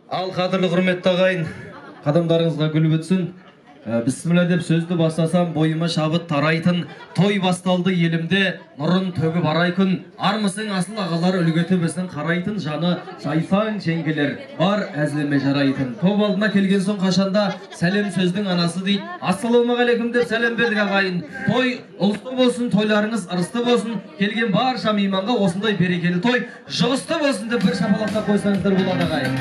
Ал қадірлі құрметті ағайын, қадамдарыңызға гүл бітсін. Бісміллә деп сөзді бастасам, бойыма шабыт тарайтын, той басталды елімде, нұрын төгіп арайкүн, армысың асыл ағалар үлгеті бісін қарайтын, жаны шайсаң жеңгелер, бар әзіліме жарайтын. Топ алдына келген соң қашанда, сәлем сөздің анасы дейді, ассалаумағалейкум деп сәлем бердік ағайын. Той ұлысты болсын, тойларыңыз ырысты болсын, келген барша мейманға осындай берекелі той жұғысты болсын деп бір шапалақтап қойсаңыздар болады ағайын.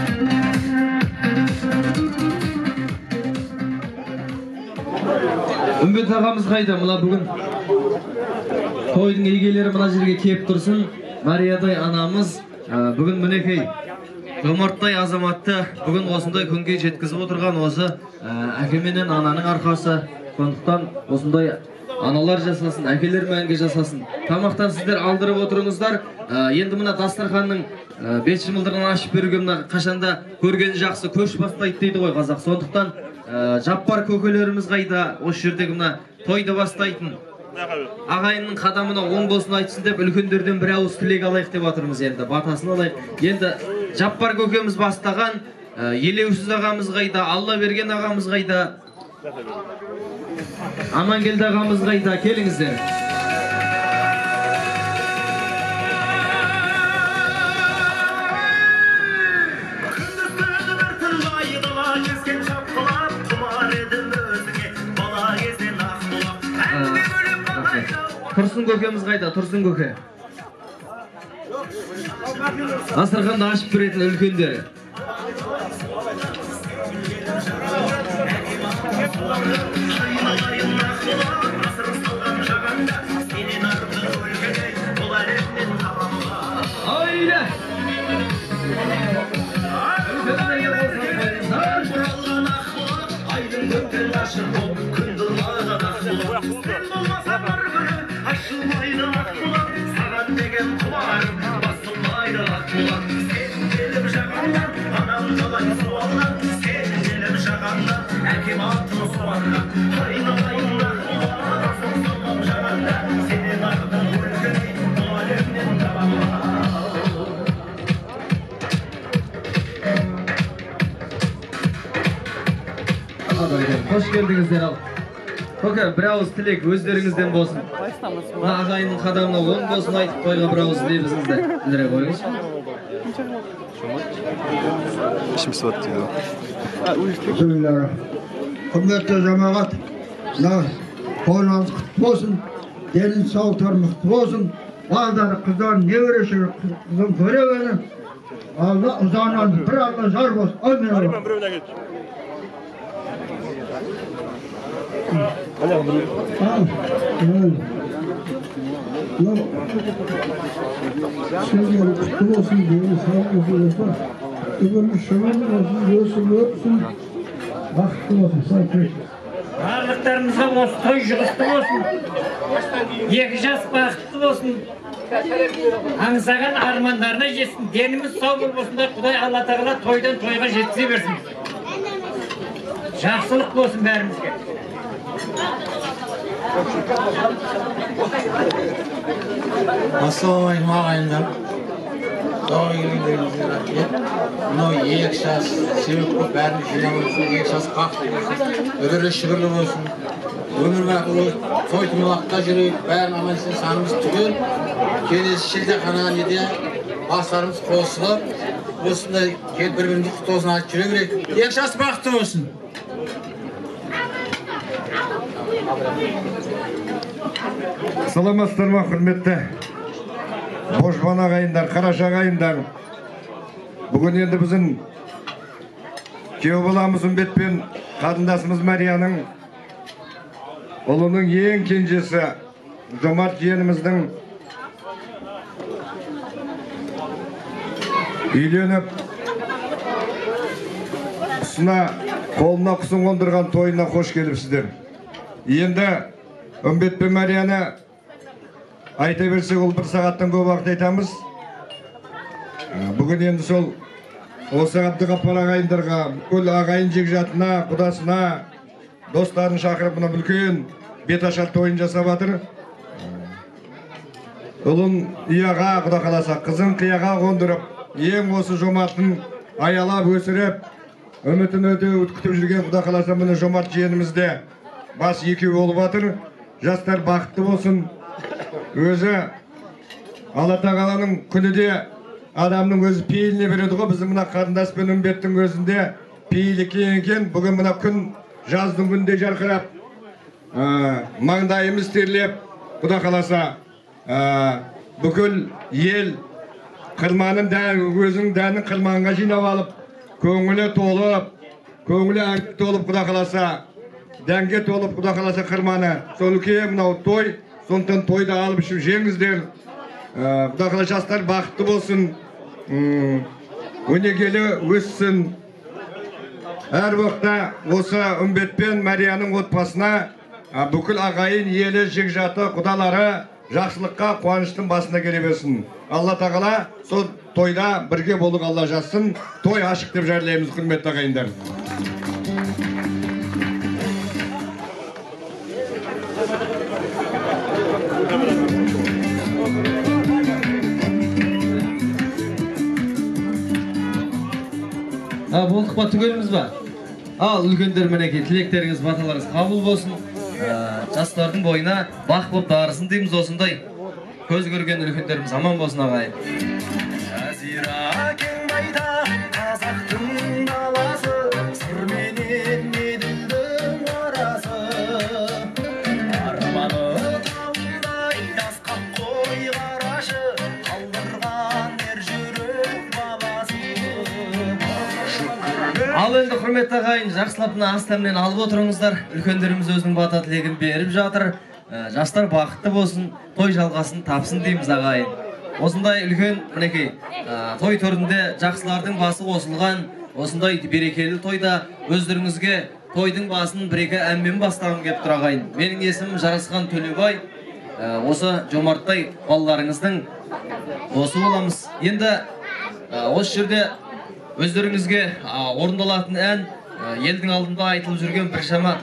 Үмбет ағамыз қайда? Мына бүгін тойдың егелері мына жерге кеп тұрсын. Мариядай анамыз бүгін мінекей жомарттай азаматты бүгін осындай күнге жеткізіп отырған осы әкеменен ананың арқасы. Сондықтан осындай аналар жасасын, әкелер мәңгі жасасын. Тамақтан сіздер алдырып отырыңыздар. Енді мына дастарханның бет шымылдығын ашып беруге мына қашанда көргені жақсы көш бастайды дейді ғой қазақ. Сондықтан жаппар көкелеріміз қайда, осы жердегі мына тойды бастайтын ағайынның қадамына оң болсын айтсын деп үлкендерден бір ауыз тілек алайық деп отырмыз. Енді батасын алайық. Енді жаппар көкеміз бастаған, елеусіз ағамыз қайда, алла берген ағамыз қайда, Амангелді ағамыз қайда, келіңіздер. Тұрсын көкеміз қайда, Тұрсын көке. Дастарханды ашып беретін үлкендері. Айда! Aşılmaydı aklılar, saat degen kumarım, basılmaydı aklılar. Sen gelip şakanlar, anam kalay suallar. Sen gelip şakanlar, erkem altını suallar. Haynalayın aklılar, asıl sallam şakanlar. Senin ardın ülkeni, bu alemden tabaklar. Hoş geldinizler al. Көке, бір ауыз тілек өздеріңізден болсын. Ағайынның қадамына оң болсын айтып қойға бір ауыз тілебізіңізді білдіре қойыңыз. Құрметті жамағат, тойыңыз құтты болсын, дені сау мықты болсын, балдары қыздарын невереші қызын көрегені, алла ұзағынан бір алла жар болсын. Әмин. Sizleri kutlu olsun diye sağlıklı olsun. Öbürünün şöyle olsun, göğsün öpsün. Vakıflı olsun, sağlıklı. Bарлықтарыңызға осы той жұғысты болсын. Екі жас бақытты болсын. Аңсаған армандарына жетсін. Деніміз сау болсын да Құдай Алла тағала тойдан тойға жеткізе берсін. Жақсылық болсын бәрімізге. Ассалаумағалейкум ағайындар. Той келгендеріңізге рахмет. Мынау екі жас себеп болып бәрін жинап отырсын, екі жас бақытты болсын, үдірлі шүгірлі болсын. Өмір бақи той тымылақта жүрейік, бәрін аман есен санымыз түгел. Келесі шілдехана неде бастарымыз қосылып, осындай келіп бір-бірімізді құтты болсын айтып жүре берейік. Екі жас бақытты болсын. Саламатсыздар ма, құрметті Божбан ағайындар, Қараша ағайындар. Бүгін енді біздің күйеу баламыз Үмбет пен қатындасымыз Марияның ұлының ең кенжесі Жомарт жиеніміздің үйленіп қолына құсын қондырған тойына қош келіпсіздер. Енді Үмбет пен Марияны айта берсек, ол бір сағаттан көп уақыт айтамыз. Бүгін енді сол осы Әбдіғаппар ағайындарға, бүкіл ағайын жекжатына, құдасына, достарын шақырып мына үлкен беташар тойын жасап жатыр. Ұлын ияға, құда қаласа, қызын қияға қондырып, ең осы Жомарттың аялап өсіріп, үмітін күтіп жүрген Құда қаласа міне жомарт жиенімізде бас екеу болып жатыр. Жастар бақытты болсын. Өзі Алла тағаланың күні де адамның өзі пейіліне береді ғой. Біздің мына қарындас пен үмбеттің өзінде пейілі екен. Бүгін мына күн жаздың күнде жарқырап, маңдайымыз терлеп, Құда қаласа бүкіл ел қырманын өзінің дәнін қырманға жинап алып, көңілі толып, көңілі әңгі толып, Құда қаласа дәнге толып, Құда қаласа қырманы. Солке мынау той, сондықтан тойды алып ішіп жеңіздер. Құда қаласа жастар бақытты болсын, өнегелі өссін. Әр уақытта осы үмбет пен Марияның отбасына бүкіл ағайын, елі, жекжаты, құдалары жақсылыққа, қуаныштың басына келе берсін. Алла тағала сол тойда бірге болуға Алла жазсын. Той ашық деп жарлаймыз, құрметті ағайындар. Болдық па, түгеліміз ба? Ал үлкендер мінеке, тілектеріңіз, баталарыңыз қабыл болсын. Жастардың бойына бақ боп дарысын дейміз осындай. Көз көрген үлкендеріміз аман болсын ағайын. Жазира кең байда қазақтың даласы, сырменен еділдің арасы. Арманы таудай асқақ қой қарашы, қалдырған ер жүрек баласы. Ал енді құрметті ағайын, жақсылапына астамнен алып отырыңыздар. Үлкендеріміз өзінің бата тілегін беріп жатыр. Жастар бақытты болсын, той жалғасын тапсын дейміз ағайын. Осындай үлкен мінекей той төрінде жақсылардың басы қосылған, осындай берекелі тойда өздеріңізге тойдың басын бір-екі әнмен бастағым келіп тұр ағайын. Менің есімім Жарасқан Төлебай. Осы жомарттай балаларыңыздың досы боламыз. Енді осы жерде өздеріңізге орындалатын ән, елдің алдында айтылып жүрген біршама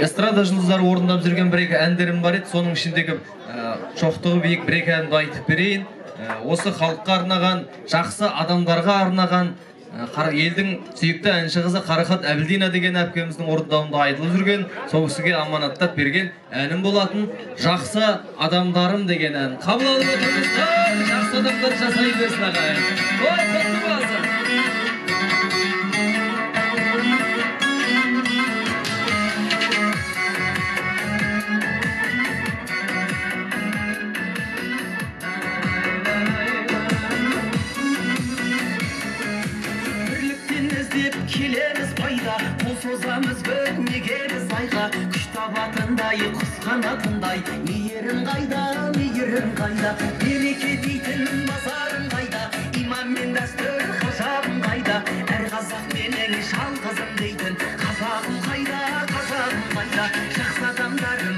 эстрада жұлдыздары орындап жүрген бір-екі әндерім бар еді. Соның ішіндегі шоқтығы биік бір-екі әнді айтып берейін. Осы халыққа арнаған, жақсы адамдарға арнаған, елдің сүйікті әнші қызы Қарақат Әбілдина деген әпкеміздің орындауында айтылып жүрген, сол кісіге аманаттап берген әнім болатын «Жақсы адамдарым» деген ән. Қабыл алып отырыңыздар, жақсы адамдар жасай берсін ағайын. Ой, құтты болсын. Келеміз пайда, қол созамыз бөгмегеміз айға. Күш табатындай, құс қанатындай, мейірін қайда, мейірін қайда. Береке дейтін базарың қайда, иман мен дәстүр ғажабың қайда. Әр қазақ менің жалғызым дейтін қазағым қайда, қазағым қайда. Жақсы адамдарым,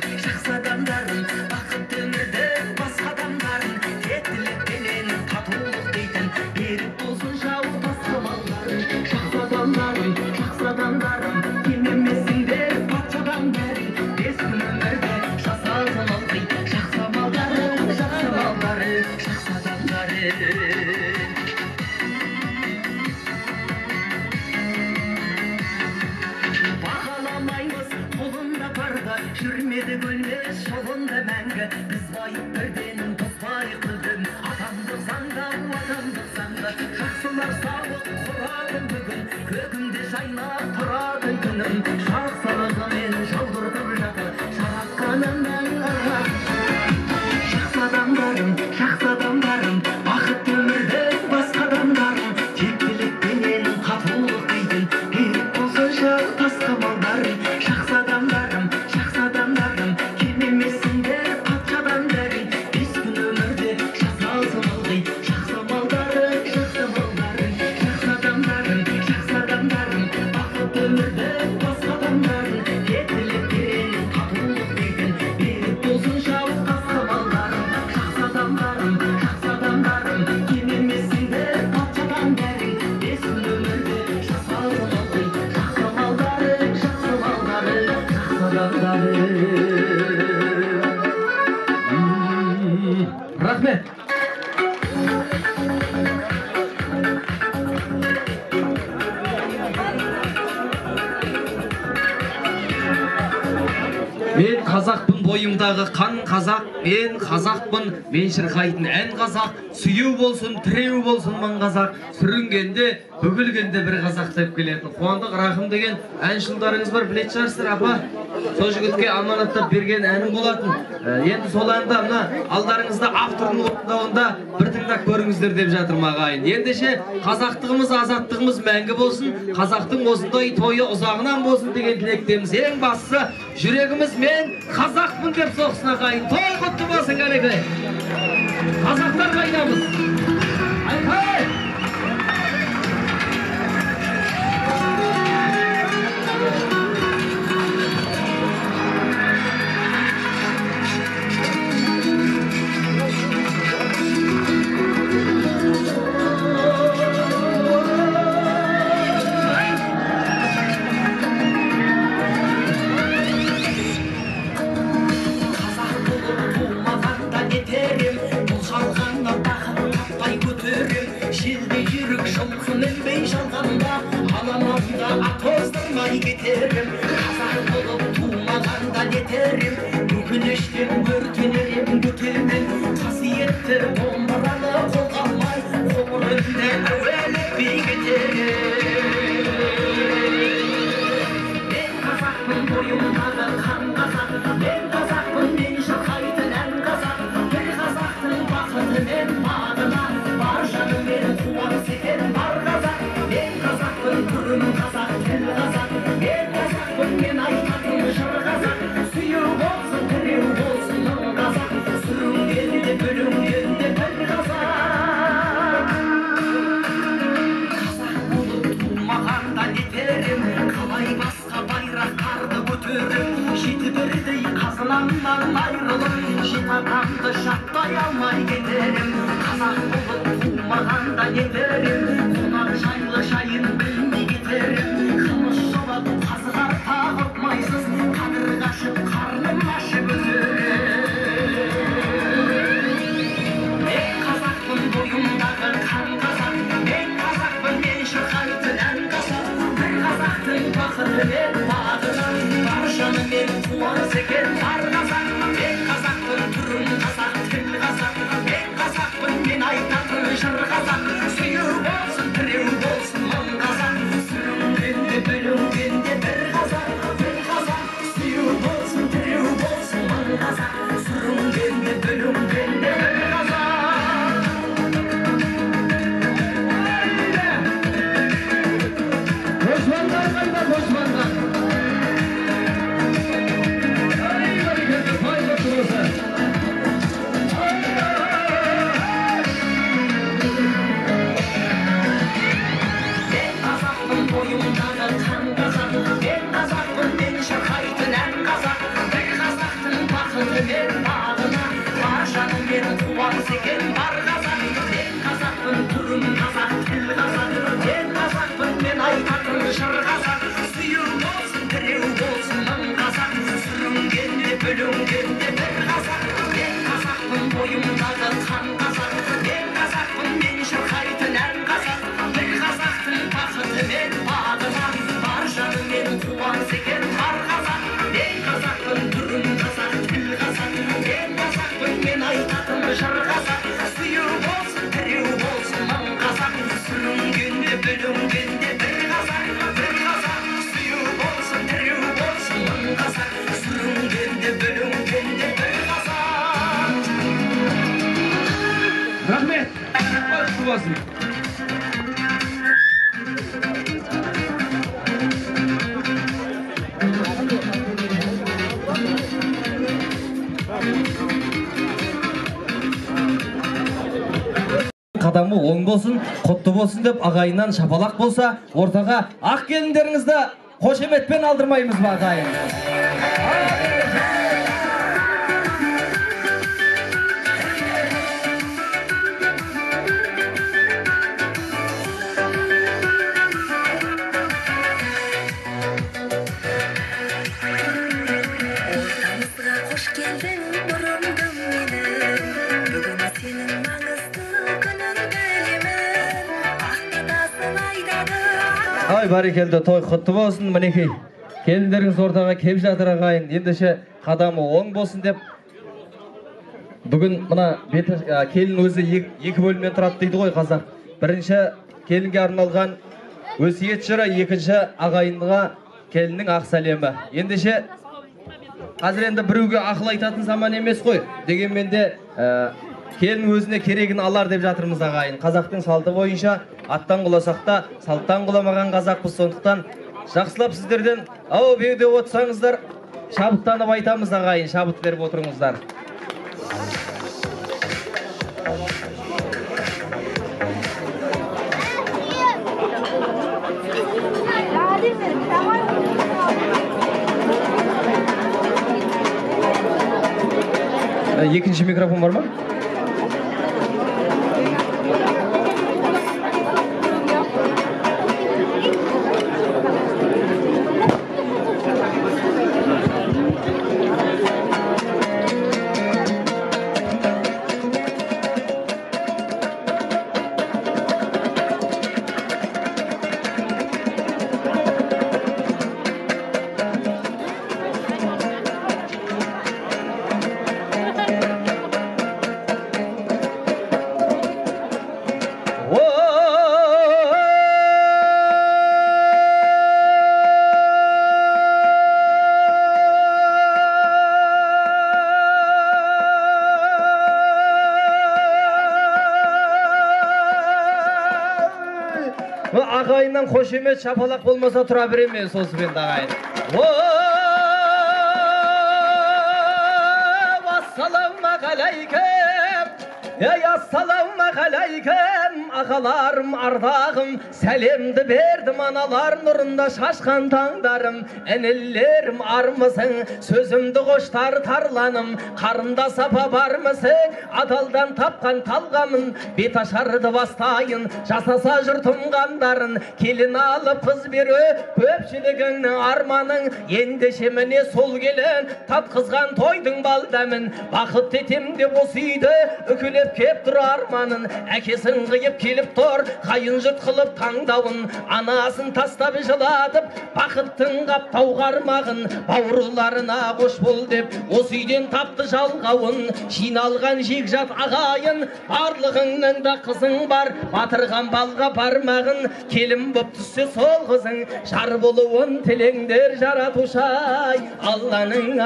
бақытты өмірді басқа адамдарым. Тектілік пенен татулық дейтін берік болсын жау басқамаларым. Жақсы адамдарым, кемемесіңдер патшадан бәрі. Бес күн өмірді жасалсын ылғи, жақсы малдарым, жақсы адамдарым. Бағаламаймыз қолында барды, жүрмеді өлмес жолында мәңгі. Біз байып бірден бұзбай қылдым, адамдық заңда, жақсылар сауық құратын бүгін, көгінде жайнап тұратын күнім. Жақсылығымен жаудыртып жатыр жаратқанымның ырғақ. Жақсы адамдарым, бақытты өмірді басқа адамдарым. Тектілікпенен татулық дейтін берік болсын жау басқа малдарым. Жақсы адамдарым, кемемесіңдер патшадан бәрі. Бес күн өмірде жасалсын ылғи, жақсы малдарым, жақсы адамдарым, бақытты өмірді басқа адамдарым. Тектілікпен татулық дейтін берік болсын жау басқа малдарым. Жақсы адамдарым, кемемесіңдер патшадан бәрі. Бес күн өмірде жасалсын ылғи, жақсы малдарым, жақсы адамдарым. Рахмет. қазақпын бойымдағы қан қазақ, мен қазақпын, мен шырқайтын ән қазақ, сүйеу болсын, тіреу болсын мың қазақ, сүрінгенде, бүгілгенде бір қазақ деп келетін. Қуандық Рахым деген әншілдарыңыз бар, білет шығарсыздар апа. Сол жігітке аманаттап берген әнім болатын. Енді сол әнді мына алдарыңызда автордың орындауында бір тыңдап көріңіздер деп жатырмын ағайын. Ендеше қазақтығымыз, азаттығымыз мәңгі болсын, қазақтың осындай тойы ұзағынан болсын деген тілектеміз. Ең бастысы жүрегіміз мен қазақпын деп соқсын ағайын. Той құтты болсын кәлеке. Қазақтар қайдамыз? Айқай! Қазақ болып тумағанда нетерім, өкініштен өртенерім көтермен, қасиетті домбыраны қолға алмай, ғұмырымды әуелеп бекітерім. Мен қазақпын, бойымдағы қан қазақ, мен қазақпын, мен шырқайтын ән қазақ, бір қазақтың бақыты мен бағына, бар жанымен қуаныс екен бар қазақ. Мен қазақпын, түрім қазақ, тіл қазақ, мен қазақпын, мен айтатын жыр қазақ, сүйеу болсын, тіреу болсын мың қазақ, сүрінгенде, бөлінгенде бір қазақ. Қазақ болып тумағанда нетерім, қалай басқа байрақтарды көтерім, жеті бірдей қазынамнан айрылып, жеті атамды жаттай алмай кетерім. Қазақ болып тумағанда нетерім, қонақ жайлы жайын білмей кетерім, қымыз жолап қазығар тағып майсыз, қадыр қашып қарным ашып өтерім. Мен қазақпын, бойымдағы қан қазақ, мен қазақпын, мен шырқайтын ән қазақ, бір қазақтың бақыты мен бағына, бар жанымен қуаныс екен бар қазақ. Мен қазақпын, түрім қазақ, тіл қазақ, мен қазақпын, мен айтатын жыр қазақ, сүйеу болсын, тіреу болсын мың қазақ, сүрінгенде, бөлінгенде бір қазақ, бір қазақ, сүйеу болсын, тіреу болсын мың қазақ, сүрінгенде, бөлінгенде бір қазақ. Дошмандар қайда, дошмандар? Ай, бәрекелді, той құтты болсын. Мен қазақпын, бойымдағы қан қазақ, мен қазақпын, мен шырқайтын ән қазақ, бір қазақтың бақыты мен бағына, бар жанымен қуаныс екен бар қазақ. Мен қазақпын, түрім қазақ, тіл қазақ, мен қазақпын, мен айтатын жыр қазақ, сүйеу болсын, тіреу болсын мың қазақ, сүрінгенде, бөлінгенде бір қазақ. Мен қазақпын, бойымдағы қан қазақ, мен қазақпын, мен шырқайтын ән қазақ, бір қазақтың бақыты мен бағына, бар жанымен қуаныс екен бар қазақ. Мен қазақпын, түрім қазақ, тіл қазақ, мен қазақпын, мен айтатын жыр қазақ, сүйеу болсын, тіреу болсын мың қазақ, сүрінгенде, бөлінгенде бір қазақ, бір қазақ, сүйеу болсын, тіреу болсын мың қазақ, сүрінгенде, бөлінгенде бір қазақ. Рахмет. Құтты болсын. Қадамы оң болсын, құтты болсын деп ағайыннан шапалақ болса, ортаға ақ келіндеріңізді қошеметпен алдырмаймыз ба ағайын? Қош келдің бұрындым менің, бүгін сенің маңызды күнің білемін, ақтасын айдады. Ай, барекелді, той құтты болсын. Мінекей келіндеріңіз ортаға кеп жатыр ағайын. Ендеше қадамы оң болсын деп бүгін мына келін өзі екі бөлімнен тұрады дейді ғой қазақ. Бірінші келінге арналған өсиет жыры, екінші ағайындыға келіннің ақ сәлемі. Ендеше қазір енді біреуге ақыл айтатын заман емес қой. Дегенмен де келін өзіне керегін алар деп жатырмыз ағайын. Қазақтың салты бойынша аттан құласақ та салттан құламаған қазақпыз. Сондықтан жақсылап сіздерден ау беуде отырсаңыздар, шабыттанып айтамыз ағайын, шабыт беріп отырыңыздар. Екінші микрофон бар ма? Ағайыннан қошемет шапалақ болмаса тұра береміз осы бен ағайын. Ассалаумағалейкем, ағаларым, ардағым, сәлемді бердім аналар нұрында шашқан таңдарым, әнелерім армысың, сөзімді қоштар тарланым, қарында сапа бармысың, адалдан тапқан талғамын, бет ашарды бастайын, жасаса жұртым қандарын, келін алып қыз беру, көпшілігіңнің арманың, ендеше міне сол келін, татқызған тойдың балдамын, бақыт етем деп осы үйді, үкілеп кеп тұр арманын, әкесін қиып келіп тұр, қайын жұрт қылып таңдауын, анасын тастап жылатып, бақыттың қаптау қармағын, бауырларына қош бол деп, осы үйден тапты жалғауын, жиналған жекжат ағайын, барлығыңның да қызың бар, батырған балға бармағын, келін боп түссе сол қызың, жар болуын тілеңдер жаратушай, Алланың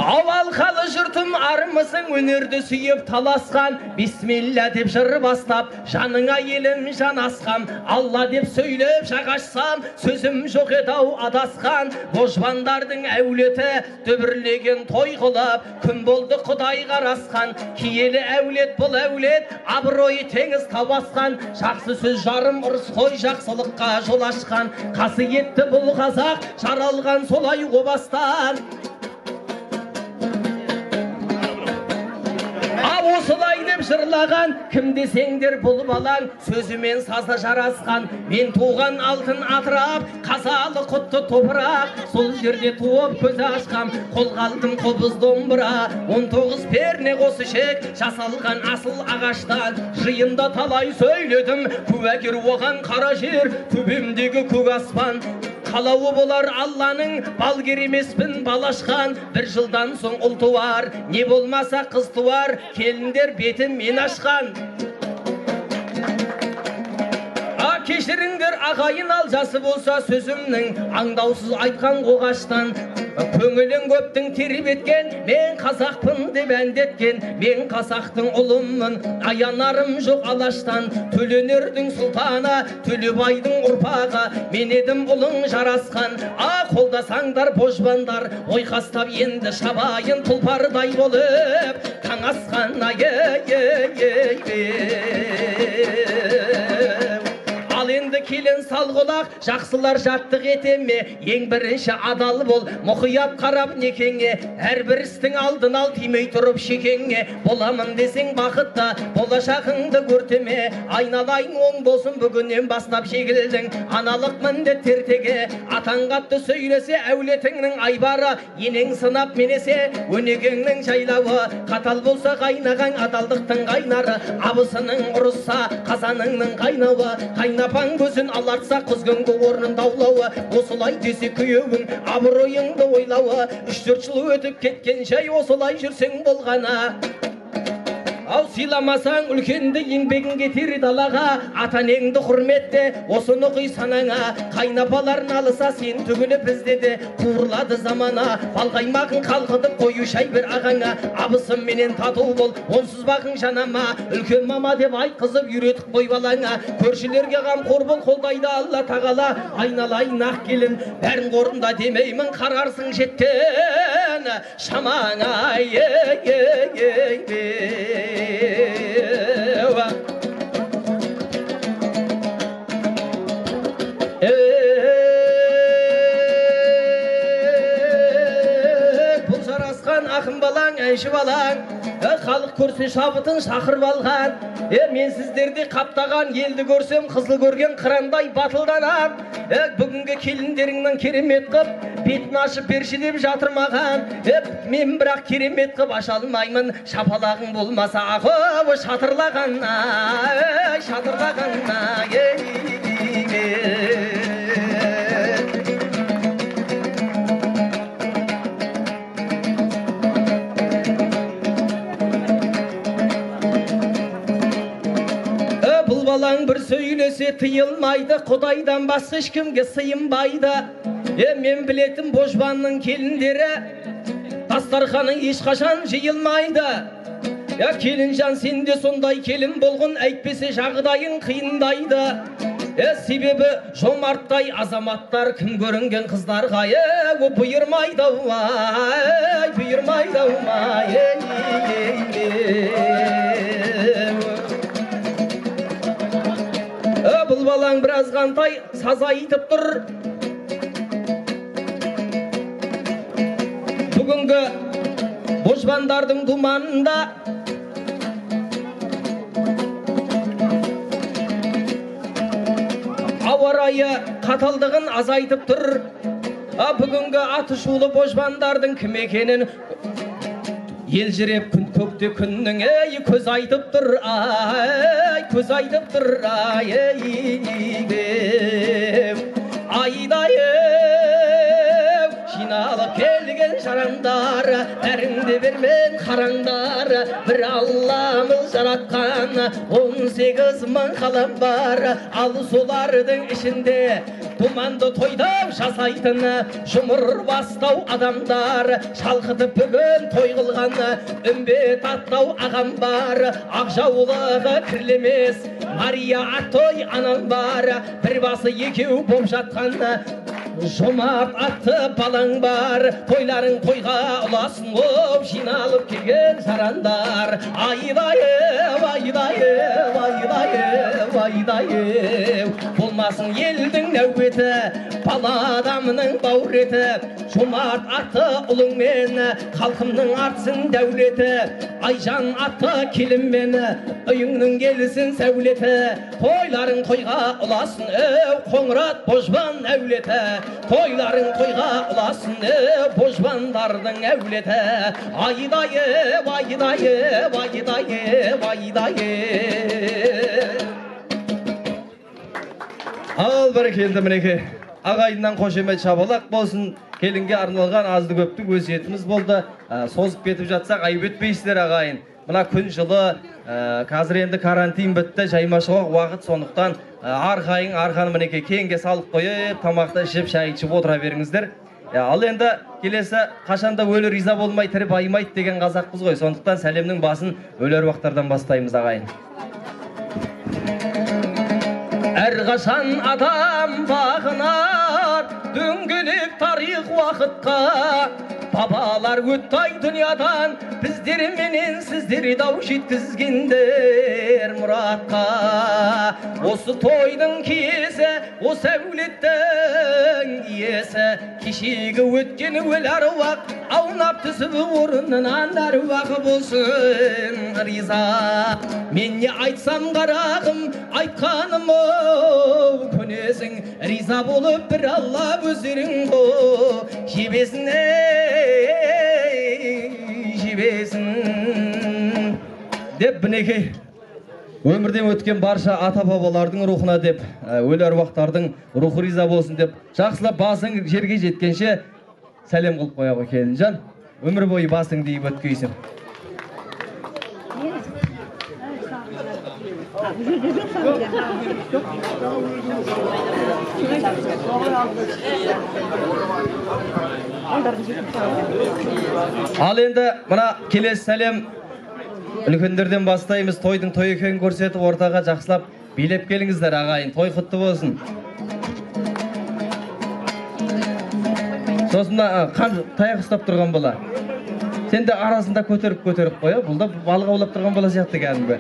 Авалқалы жұртым армысың, өнерді сүйіп таласқан, бисмилля деп жыр бастап, жаныңа елім жанасқам, Алла деп сөйлеп жағашсам, сөзім жоқ еді-ау адасқан, божбандардың әулеті дүбірлеген той қылып, күн болды Құдай қарасқан, киелі әулет бұл әулет, абыройы теңіз табасқан, жақсы сөз жарым ұрыс қой, жақсылыққа жол ашқан, қасиетті бұл қазақ, жаралған солай қобастан. Осылай деп жырлаған, кім десеңдер бұл балаң, сөзімен сазы жарасқан, мен туған алтын атырап, қазалы құтты топырақ, сол жерде туып көзі ашқам, қолға алдым қобыз домбыра, 19 перне қосы шек, жасалған асыл ағаштан, жиында талай сөйледім, куәгер оған қара жер, төбемдегі көк аспан, қалауы болар Алланың, балгер емеспін балашқан, бір жылдан соң ұл туар, не болмаса қыз туар, келіндер бетін мен ашқан. Кешіріңдер ағайын, ал жасы болса сөзімнің, аңдаусыз айтқан қоғаштан, көңілін көптің тербеткен, мен қазақпын деп әндеткен, мен қазақтың ұлымын, аянарым жоқ алаштан, төленердің сұлтаны, төлебайдың ұрпағы, мен едім ұлың жарасқан, қолдасаңдар божбандар, ойқастап енді шабайын тұлпардай болып, таң асқан. Ал Ал енді келін сал құлақ, жақсылар жаттық етеме, ең бірінші адал бол, мұқият қарап некеңе, әрбір істің алдын ал, тимей тұрып шекеңе. Боламын десең бақытта, болашағыңды көртеме, айналайын оң болсын, бүгіннен бастап шегілдің. Аналық міндет тертеге, атаң қатты сөйлесе, әулетіңнің айбары, енең сынап менесе, өнегеңнің жайлауы, қатал болса қайнаған адалдықтың қайнары, абысының ұрысса қазаныңның қайнауы, қайнапаң көзін алартса қызгынғы орнын даулауы, осылай десе күйеуің абыройыңды ойлауы, 3-4 жыл өтіп кеткен жай осылай жүрсең болғана. Ау сыйламасаң үлкенді еңбегін кетер далаға, атанеңді құрметте, осыны құй санаңа. Қайнапаларын алыса сен түгіліп іздеді, қуырлады замана, балқаймағын қалқытып қою шай бір ағаңа. Абысым менен тату бол, онсыз бағың жанама, үлкен мама деп айтқызып үйретіп қой балаңа. Көршілерге қамқор бол, қолдайды Алла тағала, айналайын ақ келін, бәрін орында демеймін, қарарсың жеттен шамаңа. Бұл жарасқан ақын балаң, әнші балаң, халық көрсе шабытын шақырып алған. Мен сіздерді қаптаған елді көрсем, қызыл көрген қырандай батылданам. Бүгінгі келіндеріңнің керемет қып, бетін ашып берші деп жатыр маған. Мен бірақ керемет қып аша алмаймын, шапалағың болмаса ақы шатырлағанна, шатырлағанна. Бұл балаң бір сөйлесе тыйылмайды, Құдайдан басқа ешкімге сыйынбайды. Мен білетін божбанның келіндері, дастарханың ешқашан жиылмайды. Келінжан сен де сондай келін болғын, әйтпесе жағдайың қиындайды. Себебі жомарттай азаматтар кім көрінген қыздарға бұйырмайды, бұйырмайды. Бұл балаң біраз қантай саз айтып тұр. Бүгінгі божбандардың думанында ауа райы қаталдығын азайтып тұр. Бүгінгі атышулы божбандардың кім екенін елжіреп күн көкте күннің көз айтып тұр, көз айтып тұр. Айдайым жиналып келген жарандар, бәріңде бермен қараңдар. Бір Алламыз жаратқан 18 мың қалам бар, ал солардың ішінде думанды тойдау жасайтын жұмыр бастау адамдар. Шалқытып бүгін той қылған үмбет аттау ағам бар, ақ жаулығы кірлемес Мария аттой анам бар. Бір басы екеу боп жатқан жомарт атты балаң бар. Тойларың тойға ұласын оп, жиналып келген жарандар. Айдайым, айдайым, айдайым, айдайым, болмасын елдің нәубеті, бала адамның бауреті. Жомарт атты ұлыңмен халқымның артсын дәулеті, Айжан атты келіммен үйіңнің келісін сәулеті. Тойларың тойға ұласын Қоңырат божбан әулеті. Тойларың тойға ұласын божбандардың әулеті. Айдайым, айдайым, айдайым, айдайым. Ал бәрекелді мінеке, ағайыннан қошемет шабалақ болсын. Келінге арналған азды көптің өсиетіміз болды. Созып кетіп жатсақ айып етпейсіздер ағайын. Мына күн жылы, қазір енді карантин бітті, жаймашуақ уақыт, сондықтан арқайың арқаны мінеке кеңге салып қойып, тамақты ішіп, шай ішіп отыра беріңіздер. Ал енді келесі қашанда өлі риза болмай тірі байымайды деген қазақпыз ғой. Сондықтан сәлемнің басын өлер уақыттардан бастаймыз ағайын. Әрқашан адам бағынар дөңгелек тарих уақытқа, Babalar ötay dünyadan bizleri menen sizleri dav jetkizgindir muratqa. Osu toydun kiyese, o sevletten iyese, kişiga ötken öler vaq, aunap tüsüb orundan vaq bolsun riza. Men ne aytsam qarağım, aytqanym könesin, riza bolup bir Allah özüriň bo, jibesin jibesin. Dep binekey ömürden ötken barşa ata babalardyň ruhuna dep, öler wagtardyň ruhu riza bolsun dep, jakşylap basyň jerge jetkençe salam kılıp koýagy Kelinjan. Ömür boyu basyň diýip ötkeýsin. Al endi mına kelesi salam Ülkünderden bastayımız toydun toy eken görsetip ortaga jakşylap bilep keliңizler agayın. Toy kutlu bolsun. Sosun da tayak ustap turgan bola. Sen de arasında köterip koya. Bul da balık avlap turgan bola siyaktı kәдімгі.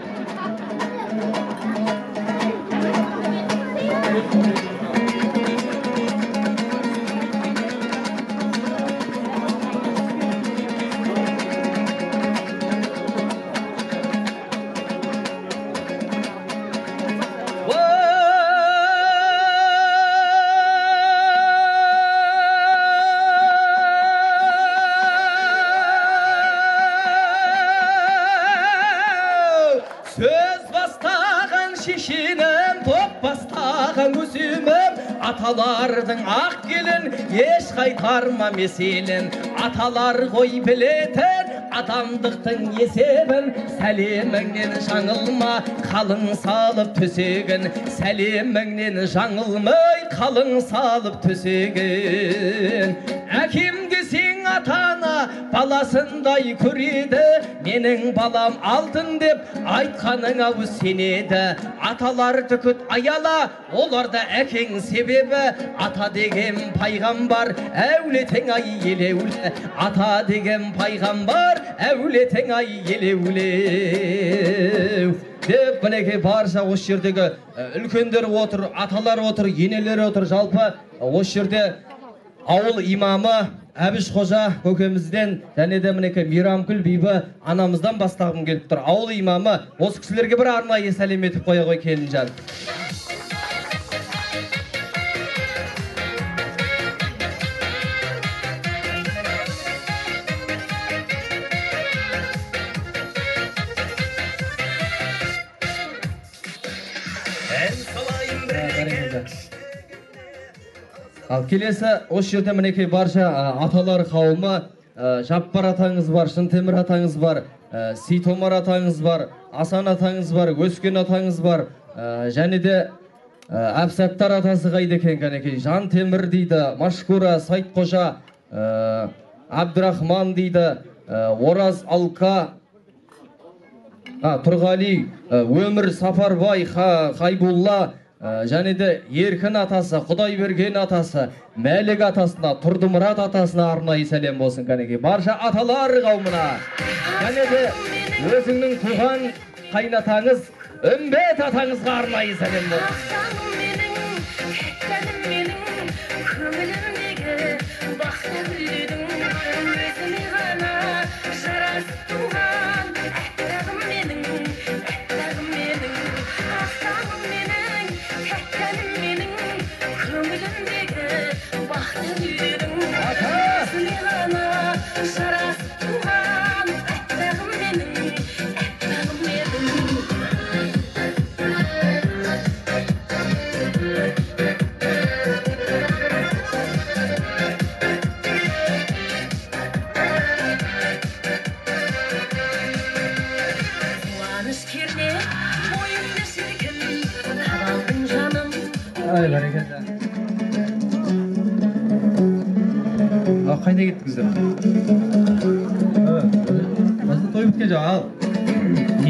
Atalardyň ak gelin eş qaytarma meselin. Atalar goý bileten adamdyktyn yesebin. Salimingden şaňylma kalyň salyp tösegin. Salimingden şaňylmay kalyň salyp tösegin. Akim desing atana balasynday körede. Meniň balam altyn dep aytkanyňa bu senede. Atalar töküt ayala olarda ekeň sebebi. Ata degen paygambar äwleteň ay yelewle. Ata degen paygambar äwleteň ay yelewle. Dep bineke barşa oş yerdegi ülkender otur, atalar otur, yeneler otur. Жалпы oş yerde ауыл имамы Әбіш Қожа көкемізден және де мінеке Мейрамкүл бейбі анамыздан бастағым келіп тұр. Ауыл имамы осы кісілерге бір арнайы сәлем етіп қоя ғой Келінжан. Ал келесі осы жерде мінекей барша аталар қауымы, Жаппар атаңыз бар, Шынтемір атаңыз бар, Сейтомар атаңыз бар, Асан атаңыз бар, Өскен атаңыз бар, және де Әбсаттар атасы қайда екен кәнекей, Жан Темір дейді, Машкура, Сайтқожа, Абдырахман дейді, Ораз Алка, Тұрғали, Өмір Сапарбай, Хайбулла, және де Еркін атасы, Құдайберген атасы, Мәлік атасына, Тұрдымұрат атасына арнайы сәлем болсын кәнекей. Барша аталар қауымына, және де өзіңнің туған қайнатаңыз, Үмбет атаңызға арнайы сәлем болсын. Қайда кеттіңіздер? Басында той біткен жоқ, ал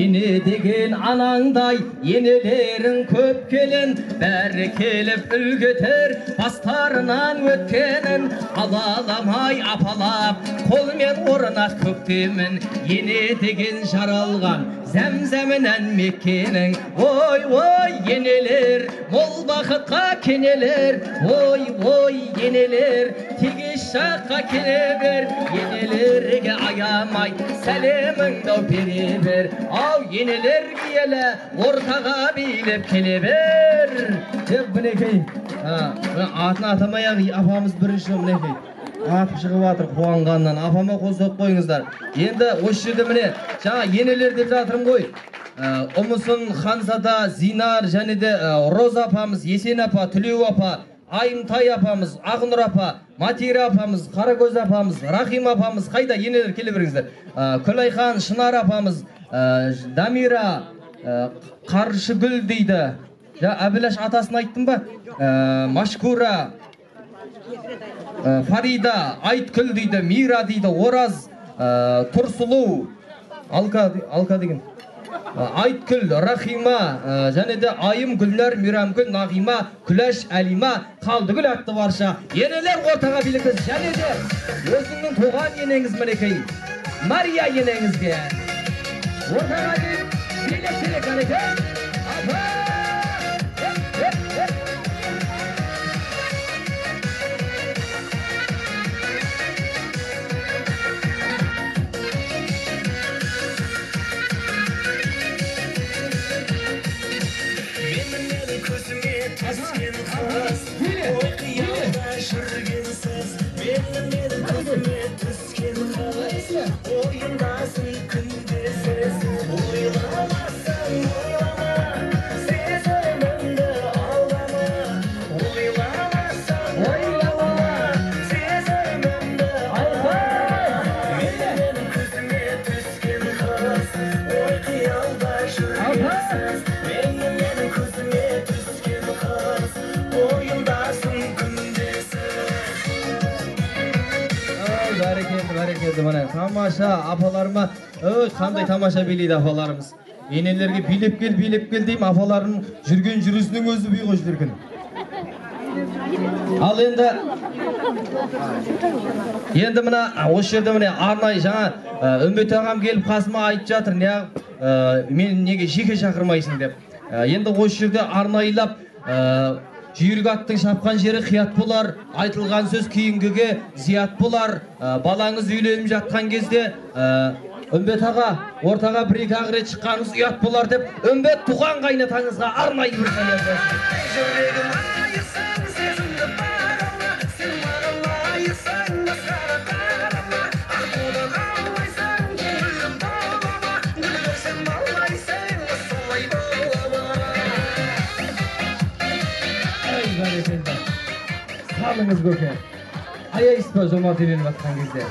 Yeni degen anаңдай енелерің көп келін, бәрі келіп үлгетер бастарынан өткенін. Алаламай апалап қолмен орнат көктемін, ене деген жаралған зәмзәмінен меккенің. Ой, ой, енелер, мол бақытқа кенелер. Ой, ой, енелер, тегіс жаққа келе бер. Енелерге аямай сәлеміңді бере бер. Ау, енелер киелі, ортаға билеп келе бер. Деп мінекей, атын атамай-ақ апамыз бірінші мінекей атып шығып атыр қуанғаннан. Апама қол соқып қойыңыздар. Енді осы жерде міне жаңа енелер деп жатырмын ғой. Ұмысын, Ханзада, Зинар және де Роза апамыз, Есен апа, Түлеу апа, Айымтай апамыз, Ағынұр апа, Матира апамыз, Қарагөз апамыз, Рахим апамыз, қайда енелер келе беріңіздер. Күлайхан, Шынар апамыз, Дамира, Қаршыгүл дейді. Әбілаш атасын айттым ба? Машкура, Фарида, Айткүл дейді, Мира дейді, Ораз, Тұрсылу, Алка деген, Айткүл, Рахима, және де Айым, Гүлнар, Мирамгүл, Нағима, Күләш, Әлима, Қалдыгүл атты барша енелер ортаға билікіз. Және де өзіңнің туған енеңіз мінекей Мария енеңізге ортаға билік керек әлекен. Ой, қиялда жүргенсіз, менің көзіме түскен қыз, ойымдасың күндесіз. Ойламасаң ойлама, сезімімді алдама. Ойламасаң ойлама, сезімімді алдама. Менің көзіме түскен қыз, ой, қиялда жүргенсіз, менің көзіме түскен қыз, ойымдасың күндесіз. Бәрекелді, міне тамаша апаларыма, қандай тамаша билейді апаларымыз. Енелерге билеп кел деймін, апаларының жүрген жүрісінің өзі бүй қойшы деркін. Ал енді мына осы жерде міне арнай жаңа Үмбет ағам келіп қасыма айтып жатыр, мен неге жеке шақырмайсың деп. Енді осы жерде арнайлап жүйрік аттың шапқан жері қият болар, айтылған сөз кейінгіге зият болар. Балаңыз үйленіп жатқан кезде Үмбет аға ортаға бір-екі ақ рет шыққаныңыз ұят болар деп, Үмбет туған қайнатаңызға арнайы бір сәлем Жүрегім айырсаң, сезімді бағала, сен маған лайықсың, басқаға қарама. Аққудан аулайсың, көңілім толама, гүлді сен балайсың, солай болама. Бәрекелді. Салыңыз көке. Аяйсыз ба жомарт үйленіп жатқан кезде?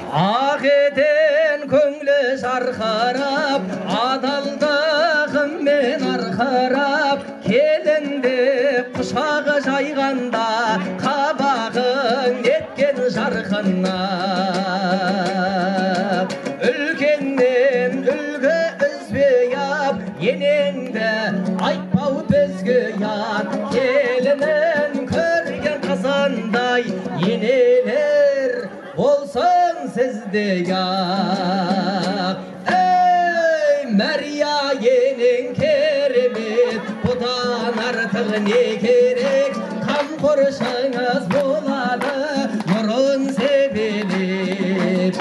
Ақ етен көңілі жарқырап, адалдығыммен арқырап, келінде құшағы жайғанда, қабағың еткен жарқынап. Үлкеннен үлгі үзбей ап, енеңді айтпау бізге ят. Келінін көрген қызындай енелер болсын сізде ақ. Ей, Мәрия енең керемет, бұдан артық не керек? Қамқоршыңыз болады нұрын себелеп.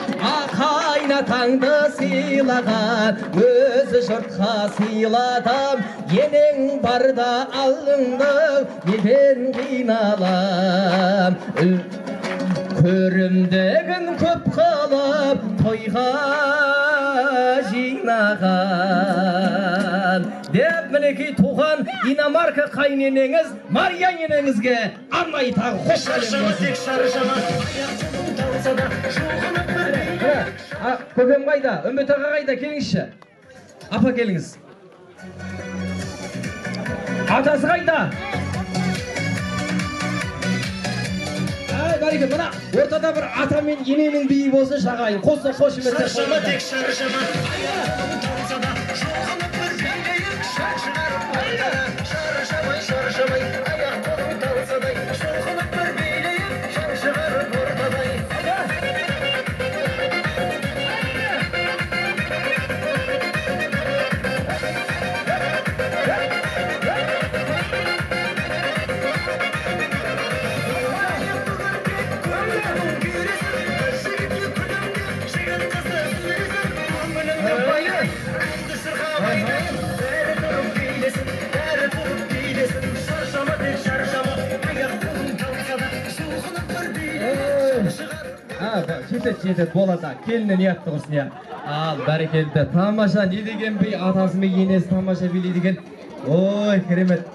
Қайнатаңды сыйлаған өзі жұртқа сыйладым. Енең барда алыңды неден қиналам. Көрімдегін көп қылып тойға жинаған деп мінекей туған Динамарка қайненеңіз Мария енеңізге арнайы тағы қош көкем қайда? Үмбет аға қайда? Келіңізші. Апа келіңіз. Атасы қайда? бәрекелді. Мына ортада бір ата мен ененің биі болса шағайын. Қоса қошемет. Шаршама тек шаршама. Аяғым талса да жоғалып бір билейік шашығарып айдара. Шаршамай шаршамай аяқ қолым талса да жоғалып бір билейік шашығарып ортадай. Жетет болады. Келіне ниятты құрсын я. Ал, бәрекелді. Тамаша, не деген бей атасы мен енесі тамаша билейді екен. Ой, керемет.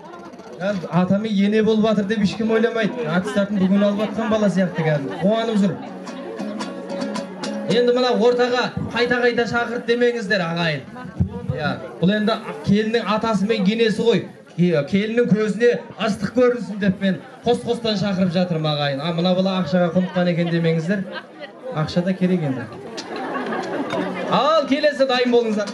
Ата мен ене болып жатыр деп ешкім ойламайды. Аттестатын бүгін алып жатқан бала сияқты кәдімгі. Қуанып жүр. Енді мына ортаға қайта шақырт демеңіздер ағайын. Бұл енді келінің атасы мен енесі ғой. Келінің көзіне ыстық көрінсін деп мен қос-қостан шақырып жатырмын ағайын. Мына бала ақшаға құныққан екен демеңіздер. Ақша да керек енді. Ал, келесі дайын болыңыздар.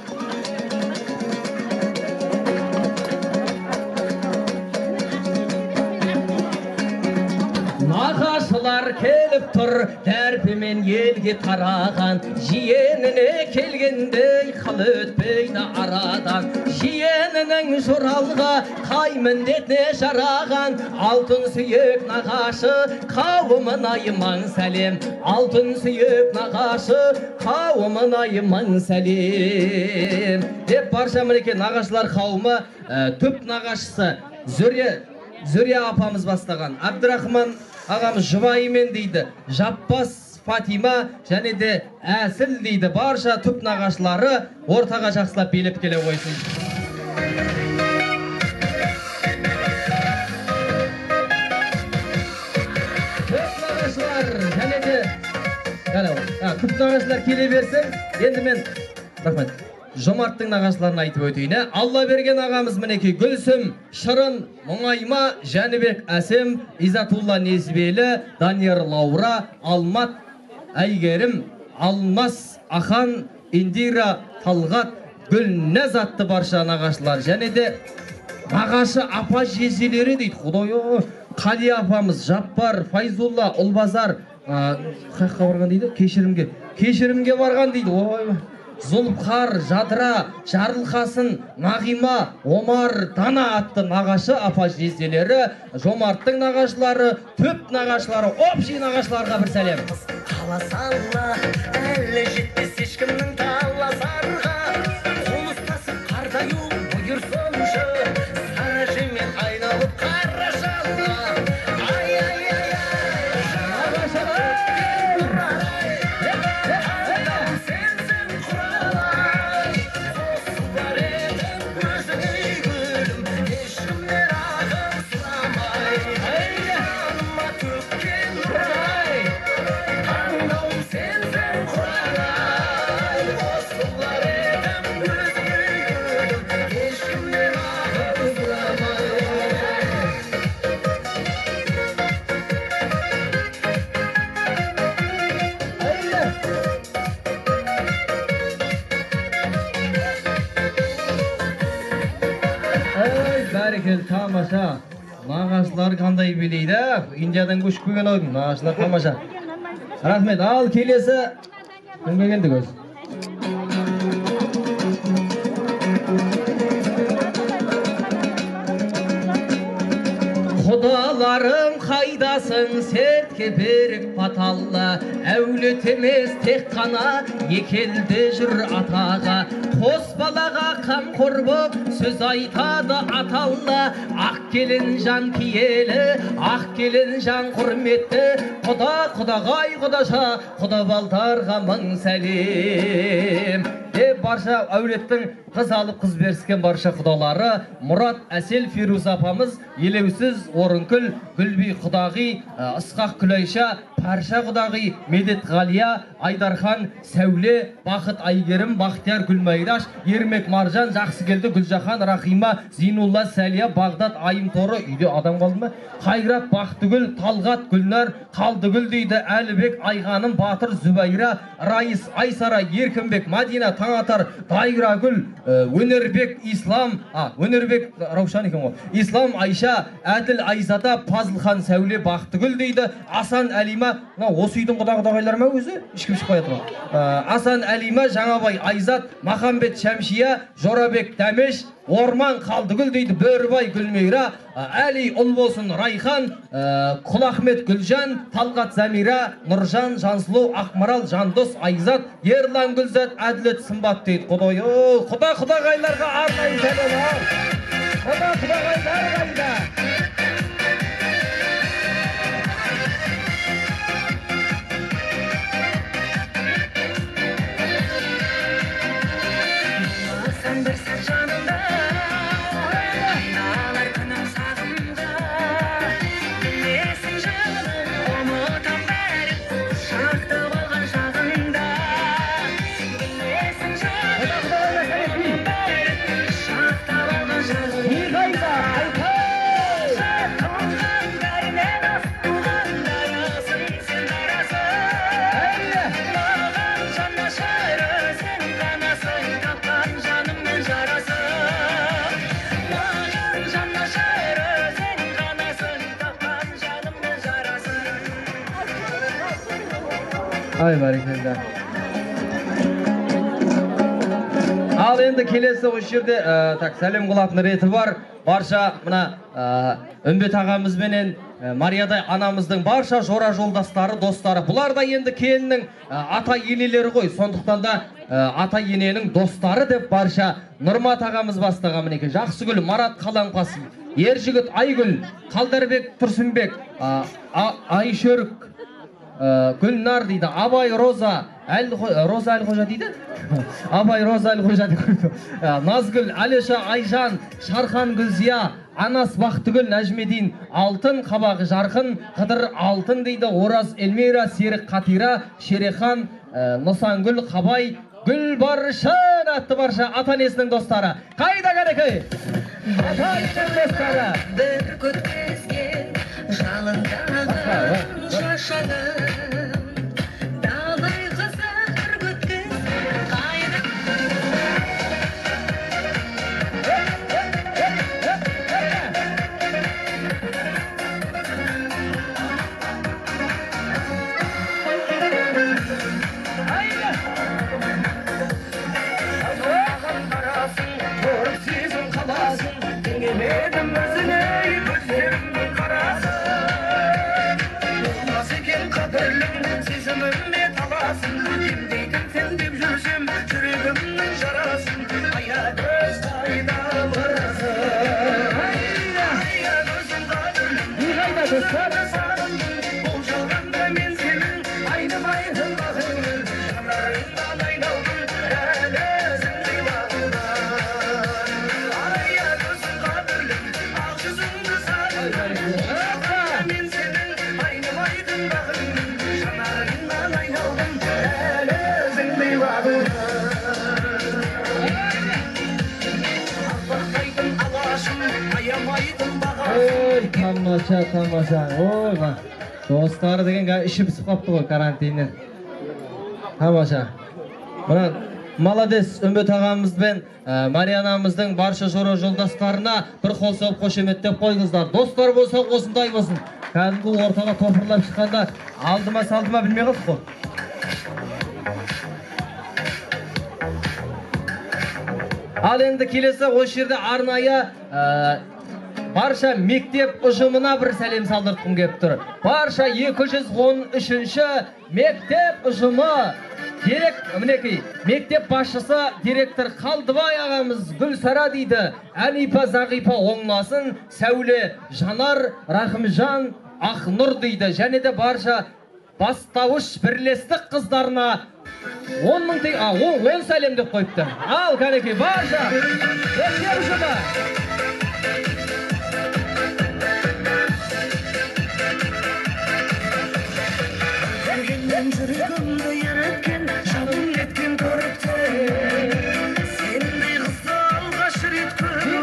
Нағашылар келіп тұр, дәрпімен елге тараған. Жиеніне келгендей қыл өтпейді арадан. Жиенінің жұралға қай міндетіне жараған. Алтын сүйек нағашы қауымына иман сәлем. Алтын сүйек нағашы қауымына иман сәлем. Деп барша мінеке нағашылар қауымы түп нағашысы Зүрия апамыз бастаған. Абдрахман ағамыз жұбайымен дейді. Жаппас Фатима және де Әсіл дейді. Барша түп нағашылары ортаға жақсылап билеп келе қойсын. Түп нағашылар және де түп нағашылар келе берсін. Енді мен рахмет. Жомарттың нағашыларын айтып өтейін. Алла берген ағамыз мінеке Гүлсім, Шырын, Мұңайма, Жәнібек, Әсем, Изатулла Несібелі, Данияр Лаура, Алмат, Әйгерім, Алмас, Ахан, Индира, Талғат, Гүлнәз атты барша нағашылар. Және де нағашы апа жезелері дейді. Құдай, Қали апамыз, Жаппар, Файзулла, Ұлбазар, қаққа барған дейді? Кешірімге барған дейді. Ой, Зұлпқар, Жадыра, Жарылқасын, Нағима, Омар, Дана атты нағашы апа жезделері, Жомарттың нағашылары, түп нағашылары, общий нағашыларға бір сәлем. Қаласалла, әлі жетпес ешкімнің таласарға, қол ұстасып қардаю бұйырсыншы, сары жеммен айналып қарашалла. Тамаша. Нағашылар қандай билейді? Индиядан көшіп келген ойдың. Нағашылар тамаша. Рахмет. Ал, келесі кімге келдік өз? Құдаларым қайдасың, сертке берік паталла, әулет емес тек қана екелді жүр атаға. Қос балаға қамқор боп сөз айтады аталла, ақ келін жан киелі, ақ келін жан құрметті, құдағай құдаша, құда балдарға мың сәлем. Барша әулеттің қыз алып қыз беріскен барша құдалары, Мұрат, Әсел, Фирuz апамыз, Елеусіз, Орынкүл, Гүлби құдағи, Ысқақ Күлайша, Парша құдағи, Медет Ғалия, Айдархан, Сәуле, Бақыт Айгерім, Бақтияр Гүлмайраш, Ермек Маржан, Жақсыкелді Гүлжахан, Рахима, Зинулла, Сәлия, Бағдат, Айым Торы, үйде адам қалды ма? Қайрат, Бақтыгүл, Талғат, Гүлнар, Қалдыгүл дейді, Әлібек, Айғаным, Батыр, Зүбайра, Райыс, Айсара, Еркінбек, Мадина, Таңатар, Дайрагүл, Өнербек, Ислам, Өнербек Раушан екен ғой. Ислам, Айша, Әділ, Айзада, Пазылхан, Сәуле, Бақтыгүл дейді, Асан, Әлима, осы үйдің құдағайлар ма өзі? Ешкім шықпай жатыр. Асан, Әлима, Жаңабай, Айзат, Махамбет, Шәмшия, Жорабек, Дәмеш, Орман, Қалдыгүл дейді, Бөрбай, Гүлмейра, Әли, ұл болсын, Райхан, Құлахмет, Гүлжан, Талғат, Замира, Нұржан, Жансұлу, Ақмарал, Жандос, Айзат, Ерлан, Гүлзат, Әділет, Сымбат дейді. Құдағайларға арнайы сәлем. Құдағайлар қайда? Ай, бәрекелді. Ал енді келесі осы жерде сәлем қылатын реті бар. Барша мына Үмбет ағамызбенен Мариядай анамыздың барша жора жолдастары, достары. Бұлар да енді келіннің ата енелері ғой. Сондықтан да ата ененің достары деп барша Нұрмат ағамыз бастаған мінеке. Жақсыгүл, Марат Қаламқасы, Ержігіт Айгүл, Қалдарбек Тұрсынбек, Айшөрік, Гүлнар дейді, Абай Роза, Роза Әлқожа дейді? Абай Роза Әлқожа дейді. Назгүл, Алеша Айжан, Шархан Гүлзия, Анас Бақтыгүл, Нәжмедин, Алтын, Қабағы Жарқын, Қыдыр Алтын дейді, Ораз Эльмира, Серік Қатира, Шерехан, Нұсангүл, Қабай, Гүл Баршын атты барша ата-енесінің достары. Қайда кәдекей? Ата-енесінің достары. Бір көткізген жалындаған шашағын далай қызыр көткізген қайда Dinlemedim özüne gözlerimin karası Nasıl eкен қадірлім сезімімде таласың Емдейтін сен деп жүрсем жүрегімнің жарасын Ая көз қайда барасың Ая көзім қадірлім Бұл жалғанда мен сенің айнымайтын бағыңның Жанарыңнан айналдым әлі өзіңдей бағыңдан Ая көзім қадірлім ақ жүзіңді сағындым Мен сенің айнымайтын бағыңның Жанарыңнан айналдым әлі өзіңдей бағыңдан Ақбақтайтын алашым аямайтын бағасың Тамаша, тамаша. Ой, достары деген іші пісіп қапты ғой карантиннен. Тамаша. Мына молодец Үмбет ағамызбен Мария анамыздың барша жора жолдастарына бір қол соғып қошеметтеп қойыңыздар. Достар болса осындай болсын. Кәдімгі ортаға топырлап шыққанда алдыма салдыма білмей қалдық қой. Ал енді келесі осы жерде арнайы барша мектеп ұжымына бір сәлем салдыртқым келіп тұр. Барша 213-ші мектеп ұжымы мінекей, мектеп басшысы директор Қалдыбай ағамыз Гүлсара дейді, Әнипа Зағипа оңласын, Сәуле Жанар, Рахымжан Ақнұр дейді, және де барша бастауыш бірлестік қыздарына 10 мың теңге, 10 сәлем деп қойыпты. Ал, кәнекей, барша. Өткен жұма. Жүргеннен жүрегімді ереткен, жаным еткен көріктен. Сендей қызды алғаш рет көріп,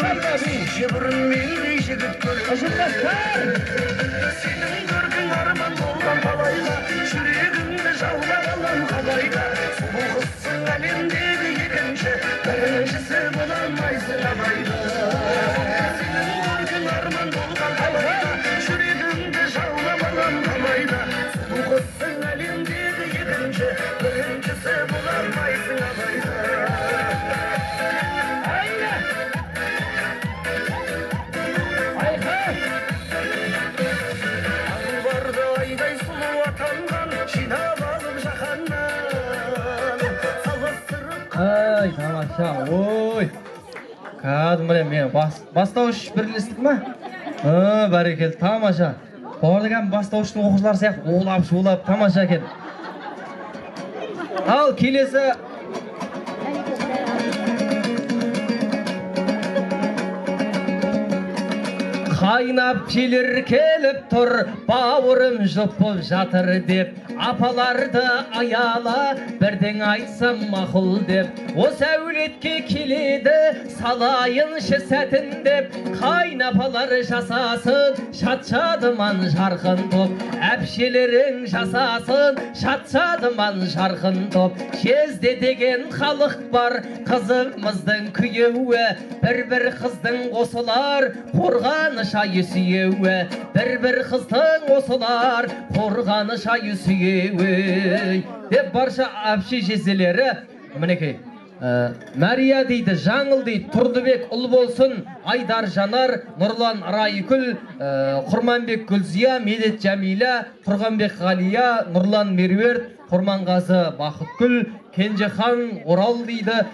жебірін мендей жігіт көріп. Сенің көрген арман болған қалайға, жүрегімді жаулап алам қалайға. Сұлу қызсың әлемдегі екінші, біріншісі бола алмайсың абайға. Сенің көрген арман болған қалайға, жүрегімді жаулап алам қалайға. Сұлу қызсың әлемдегі екінші, біріншісі бола алмайсың абайға. Ай, тамаша, ой. Кәдімгі мен бастауыш бірлестік ма? Бәрекелді, тамаша. Барлығын бастауыштың оқушылар сияқты олап, шулап, тамаша екен. Ал, келесі. Қайнап келір келіп тұр, бауырым жұпып жатыр деп, апаларды аяла, бірден айтсам мақұл деп, осы әулетке келеді, салайыншы сәтін деп, қайнапалар жасасын, шат-шадыман жарқын топ, әпшелерің жасасын, шат-шадыман жарқын топ, кезде деген халық бар, қызымыздың күйеуі, бір-бір қыздың қосылар, қорғаны шайы сүйеуі, бір-бір қыздың осылар, қорғаны шайы сүйеуі. Деп барша әпше жезелері, мінекей, Мәрия дейді, Жаңыл дейді, Тұрдыбек ұл болсын, Айдар Жанар, Нұрлан Райкүл, Құрманбек Гүлзия, Медет Жәмила, Тұрғанбек Ғалия, Нұрлан Меруерт, Құрманғазы Бақытгүл, Кенжехан Орал дейді,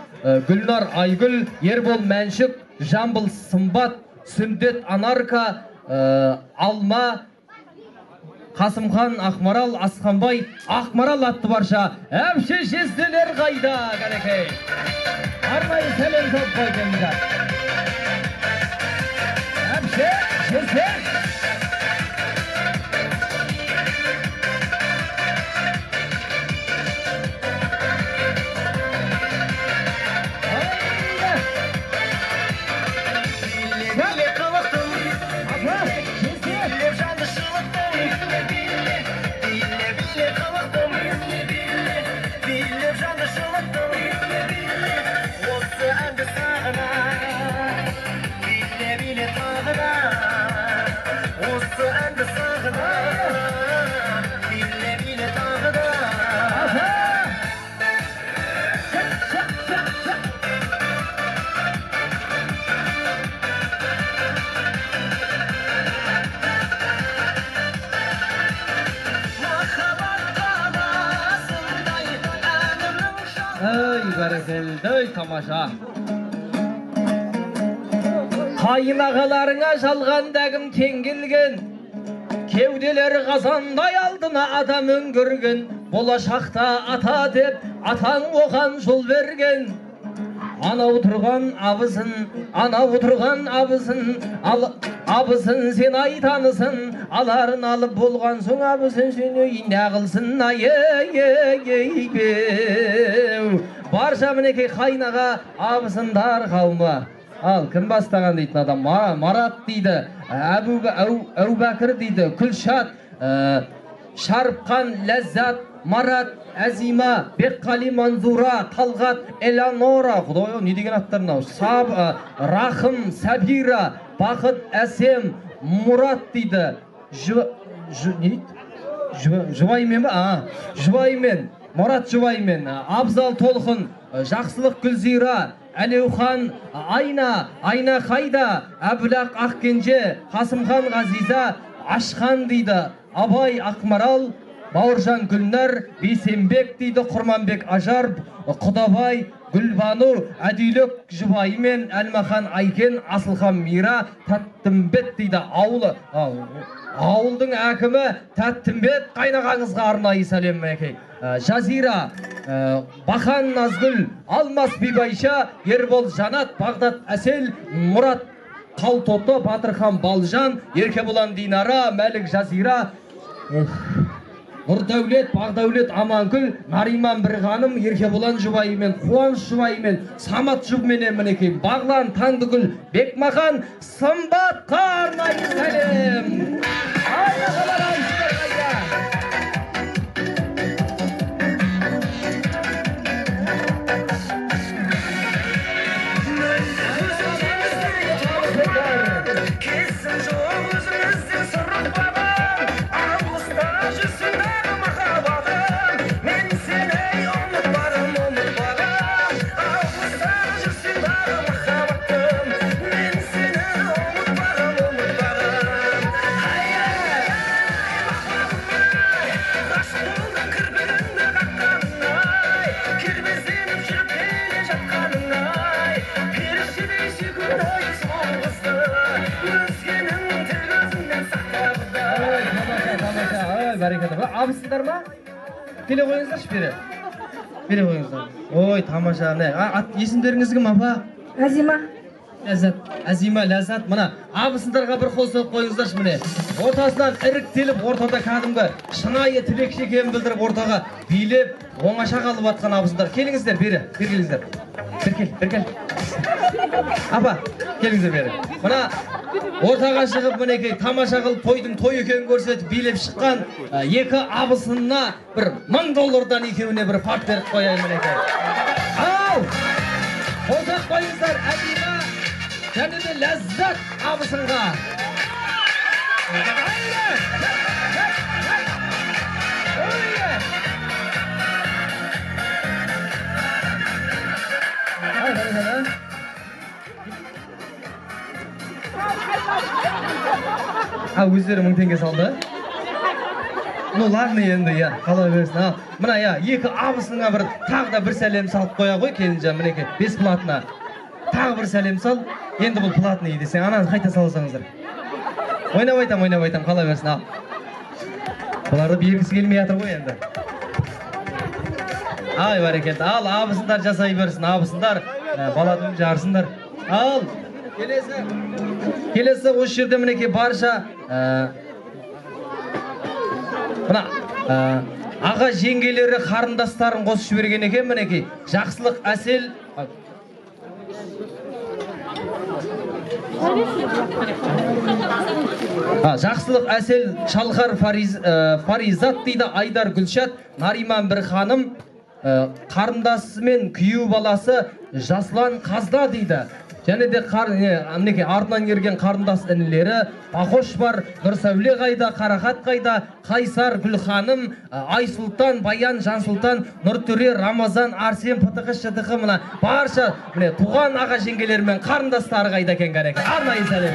Гүлнар Айгүл, Ербол Мәншік, Жамбыл Сымбат, Сүндет Анарка, Алма, Қасымхан Ақмарал, Асқанбай, Ақмарал атты барша әмші жезделер қайда, кәнекей. Арнайы сәлем көп қойдыңыздар. Әмші жездер. Бәрекелді, тамаша. Қайын ағаларыңа жалғандағым тең келген, кеуделері қазандай алдына адам өңгірген, болашақта ата деп атаң оған жол берген. Анау тұрған абысын сен айтанысын, аларын алып болған соң абысын сен өйін ағылсын, барша мінекей қайнаға абысындар қауымы. Ал, кім бастаған дейтін адам? Марат дейді, Әубәкір дейді, Күлшат, Шарпқан, Ләззат, Марат, Әзима, Бекқали, Манзура, Талғат, Эланора, құдай не деген аттар мынау? Рахым, Сабира, Бақыт, Әсем, Мұрат дейді. Жұбаймен ба? Жұбаймен, Мұрат жұбаймен, Абзал Толқын, Жақсылық Гүлзира, Әлеухан, Айна Қайда, Әбілақ Ақкенже, Қасымхан Ғазиза, Ашқан дейді, Абай Ақмарал, Бауыржан Гүлнар, Бейсенбек дейді, Құрманбек Ажар, Құдабай, Gülbanu, Adilök Жұбайы мен Әлмахан Айкен, Асылхан Мира, Тәттімбет дейді ауылы. Ауылдың әкімі Тәттімбет қайнағаңызға арнайы сәлем мәкей. Жазира, Бахан Назгүл, Алмас Бибайша, Ербол Жанат, Бағдат Әсел, Мұрат Қалтоты, Батырхан Балжан, Еркебұлан Динара, Мәлік Жазира, Нұрдәулет, Бағдәулет Амангүл, Нариман Бірғаным, Еркебұлан Жұбайы мен Қуаныш Жұбайы мен Самат Жұбменен мінекей. Бағлан Таңдыгүл, Бекмахан, Сымбатқа арнайы сәлем. Айнағалар айыстыр қайда. Абысыздар ма? Келе қойыңыздаршы бері. Бере қойыңыздар. Ой, тамаша. Есімдеріңіз кім, апа? Азима. Ләззат. Азима, Ләззат. Мына абысыздарға бір қол соғып қойыңыздаршы міне. Ортасынан іріктеліп, ортада кәдімгі шынайы тілекші екенін білдіріп, ортаға билеп, оңаша қалып атқан абысыздар. Келіңіздер бері. Келіңіздер. Бір кел. Апа, келіңіздер бері. Мына ортаға шығып мінекей тамаша қылып тойдың той екенін көрсетіп билеп шыққан екі абысынына бір $1000 екеуіне бір факт беріп қояйын мінекей. Ау! Қосақ қойыңыздар Азима және де Ләззат абысынға. Өздері 1000 теңге салды. Ну ладно енді, қала берсін. Мына екі абысынға бір тағы да бір сәлем салып қоя ғой келінжан мінекей. 5 платына тағы бір сәлем сал. Енді бұл платный десең, ананы қайта салсаңыздар. Ойнап айтам, қала берсін. Бұларды бергісі келмей жатыр ғой енді. Ай, бәрекелді. Ал абысындар жасай берсін, абысындар баладың жарсындар. Ал келесі осы жерде мінекей барша мына аға жеңгелері қарындастарын қосып жіберген екен мінекей. Жақсылық Әсел Жақсылық Әсел Шалқар Фаризат дейді, Айдар Гүлшат, Нариман Бірханым, қарындасы мен күйеу баласы Жаслан Қазда дейді. Және де артынан ерген қарындас інілері Ақош бар, Нұрсәуле қайда, Қарақат қайда, Қайсар Гүлханым, Айсұлтан, Баян, Жансұлтан, Нұртөре, Рамазан, Арсен, Пытықыш, Жытықы, мына барша туған аға жеңгелері мен қарындастары қайда екен кәнекі. Арнайы сәлем.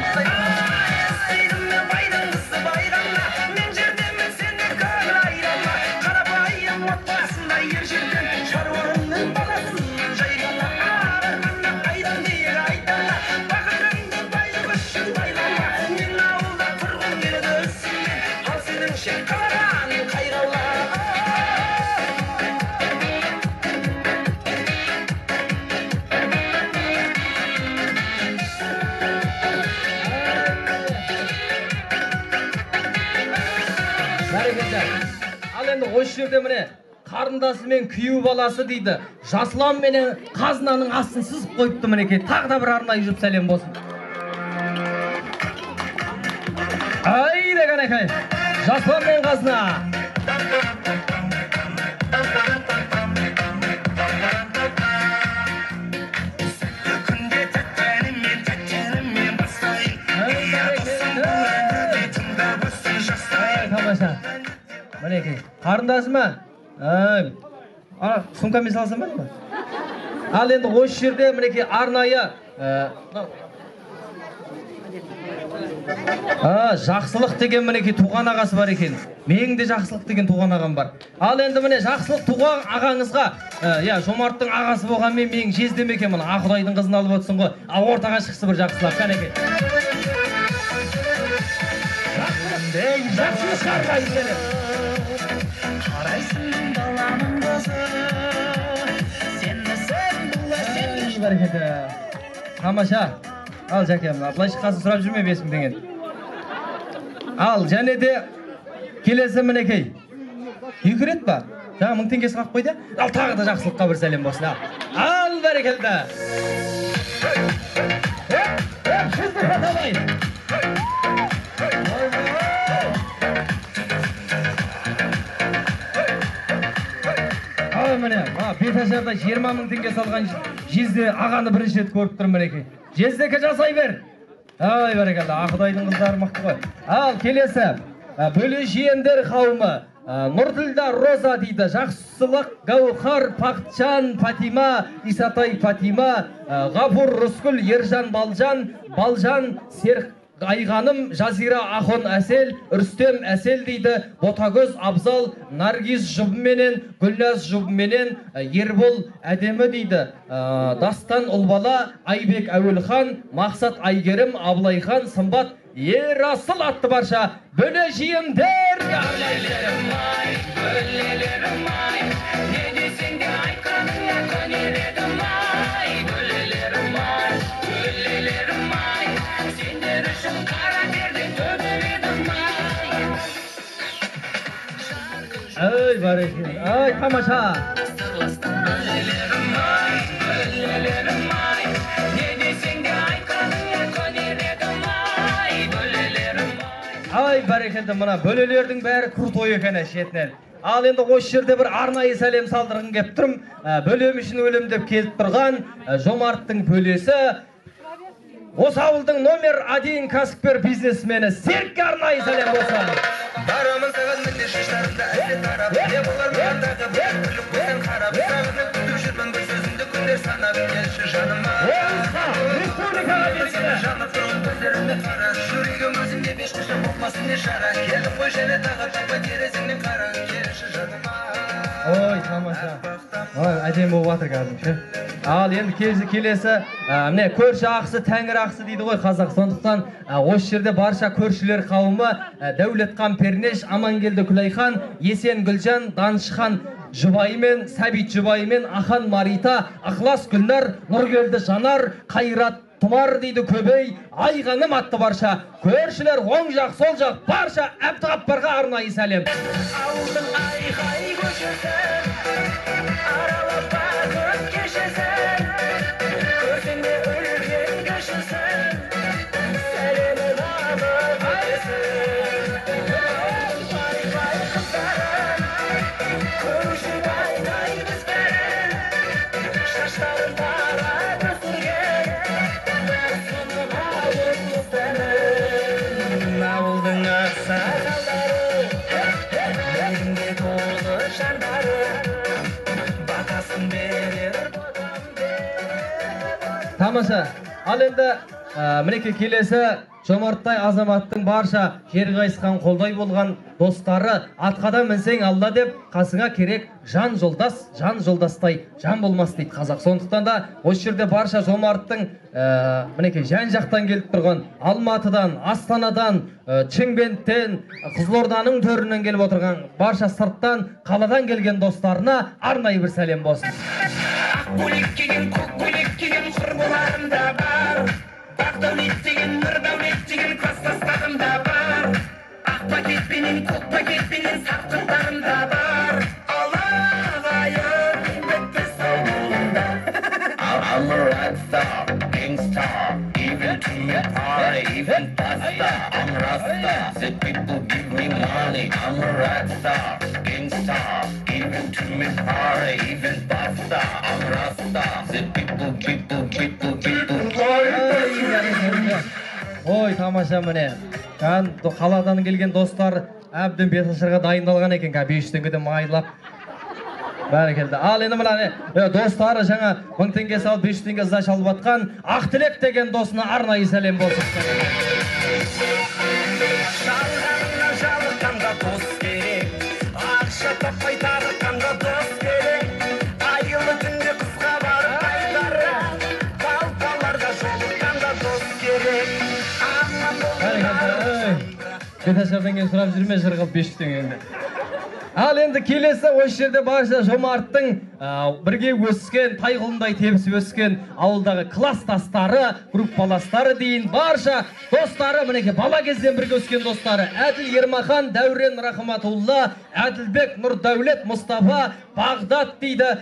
Ал енді осы жерде міне қарындасы мен күйеу баласы дейді. Жаслан менен қазынаның астын сызып қойыпты мінекей. Тағы да бір арнайы жүріп сәлем болсын. Ай деген екей. Жаслан мен қазына. Мінекей, қарындасы ма? Сумкамен салсам ба? Ал енді осы жерде мінекей арнайы Жақсылық деген мінекей туған ағасы бар екен. Менің де жақсылық деген туған ағам бар. Ал енді міне жақсылық туған ағаңызға, Жомарттың ағасы болғанмен менің жездем екен, мына Ақұдайдың қызын алып отырсың ғой. Ал ортаға шықсы бір жақсылап қанекей. Жақсылық қарайсың баланың көзі, сенмесең бұл бәрекелді. Тамаша. Ал жәкем, былай шыққасын сұрап жүрме 5000 теңге. Ал және де келесі мінекей. 2 рет ба? Жаңа 1000 теңгесі қалып қойды. Ал тағы да жақсылыққа бір сәлем болсын. Ал бәрекелді. Міне, Беташарда 20 000 теңге салған жезде ағаны бірінші рет көріп тұрмын мінекей. Жездеке жасай бер. Ай, бәрекелді, Ақұдайдың қыздары мықты ғой. Ал келесі, бөле жиендер қауымы. Нұрділда Роза дейді. Жақсылық, Гаухар, Пақытжан, Фатима, Исатай Фатима, Ғафур Рыскүл, Ержан Балжан, Балжан Серх Айғаным, Жазира Ахон Әсел, Үрстем Әсел дейді. Ботагөз Абзал, Наргиз жұбыменен, Гүлназ жұбыменен, Ербол Әдемі дейді. Дастан Ұлбала, Айбек Әуелхан, Мақсат Айгерім, Аблайхан, Сымбат, Ерасыл атты барша. Бөле жиендер! Бөлелерім ай, бөлелерім ай, не десең де айтқаныңа көнер ай. Бөлелерім ай, бөлелерім ай, сендер үшін қара терден төгер ай. Ай, бәрекелді, ай, тамаша. Бөлелерім ай, бөлелерім ай, не десең де айтқаныңа көнер ай. Бөлелерім ай. Ай, бәрекелді, мына бөлелердің бәрі крутой екен шетінен. Ал енді осы жерде бір арнайы сәлем салдырғым кеп тұрмын. Бөлем үшін өлем деп келіп тұрған Жомарттың бөлесі, осы ауылдың номер 1 кәсіпкер бизнесмені Серікке арнайы сәлем болсын. Барамын саған мінде шаштарымда әсет тарап, не болар мұғандағы бір күліп көзен қарап, сағынып күтіп жүрмін бір сөзіңді күндер санап, келші жаныма. Республикаға белгілі. Жанып тұрған көздерімді қара, жүрегім өзіңде беш құшақ болмасын не шара, келдім ғой және тағы тапа терезіңнен қара, келші жаныма. Ой, тамаша. Ой, әдем болып жатыр қазір. Ал енді келесі, міне көрші ақысы, тәңір ақысы дейді ғой қазақ. Сондықтан осы жерде барша көршілер қауымы Дәулетхан Пернеш, Амангелді Күлайхан, Есен Гүлжан, Данышхан жұбайымен, Сәбит жұбайымен, Ахан Марита, Ақлас Гүлнар, Нұргелді Жанар, Қайрат Тұмар дейді көбей, Айғаным атты барша. Көршілер оң жақ, сол жақ, барша Әбдіғаппарға арнайы сәлем. Ауылдың айғай көшесін, аралап бақыт кешесін, көрсеңде өлген көшесін, сәлемін алып өтесін. Айғай қыздарын, көруші айнай біздерін, шаштарын тарап өсірген, сынып алып өстенін. Ауылдың ақсақалдары, Әлгімде толы жандары, батасын берер бұдан бер. Тамаша. Ал енді мінекей келесі Жомарттай азаматтың барша жер қайысқан қолдай болған достары, атқадан мінсең алла деп, қасыңа керек жан жолдас, жан жолдастай жан болмас дейді қазақ. Сондықтан да осы жерде барша Жомарттың мінекей жан жақтан келіп тұрған Алматыдан, Астанадан, Шымкенттен, Қызылорданың төрінен келіп отырған барша сырттан, қаладан келген достарына арнайы бір сәлем болсын. Ақ көйлек киген, көк көйлек киген құрбыларым да бар. Ақ дәулет деген, нұр дәулет деген кластастарым да бар. Ақ пакетпенен, көк пакетпенен сатқындарым да бар. Алағайын бітпес ауылында. I'm a rock star, gangsta, even to me party, even pasta. I'm Rasta, the people give me money. I'm a rock star, gangsta, even to me party, even pasta. I'm Rasta, the people. Ой, тамаша міне. Қаладан келген достар әбден Беташарға дайындалған екен, 500 теңгеден майлап. Бәрекелді. Ал енді мына достары жаңа 1000 теңге салып 500 теңге саша алып атқан Ақтілек деген досына арнайы сәлем болсын. Жалғанына жалыққанға дос керек, ақша таппай тарыққанға дос керек. Айлы түнде қызға барып айтары, балаларға жолыққанға дос керек. Аман болыңдар. Беташардан сұрап жүрме жырғып 500 теңгеңді. Ал енді келесі осы жерде барша Жомарттың бірге өскен, тайғылындай тебісіп өскен ауылдағы класстастары, группаластары дейін барша достары, мінеке бала кезден бірге өскен достары. Әділ Ермахан, Дәурен Рахматулла, Әділбек, Нұрдәулет, Мұстафа, Бағдат дейді,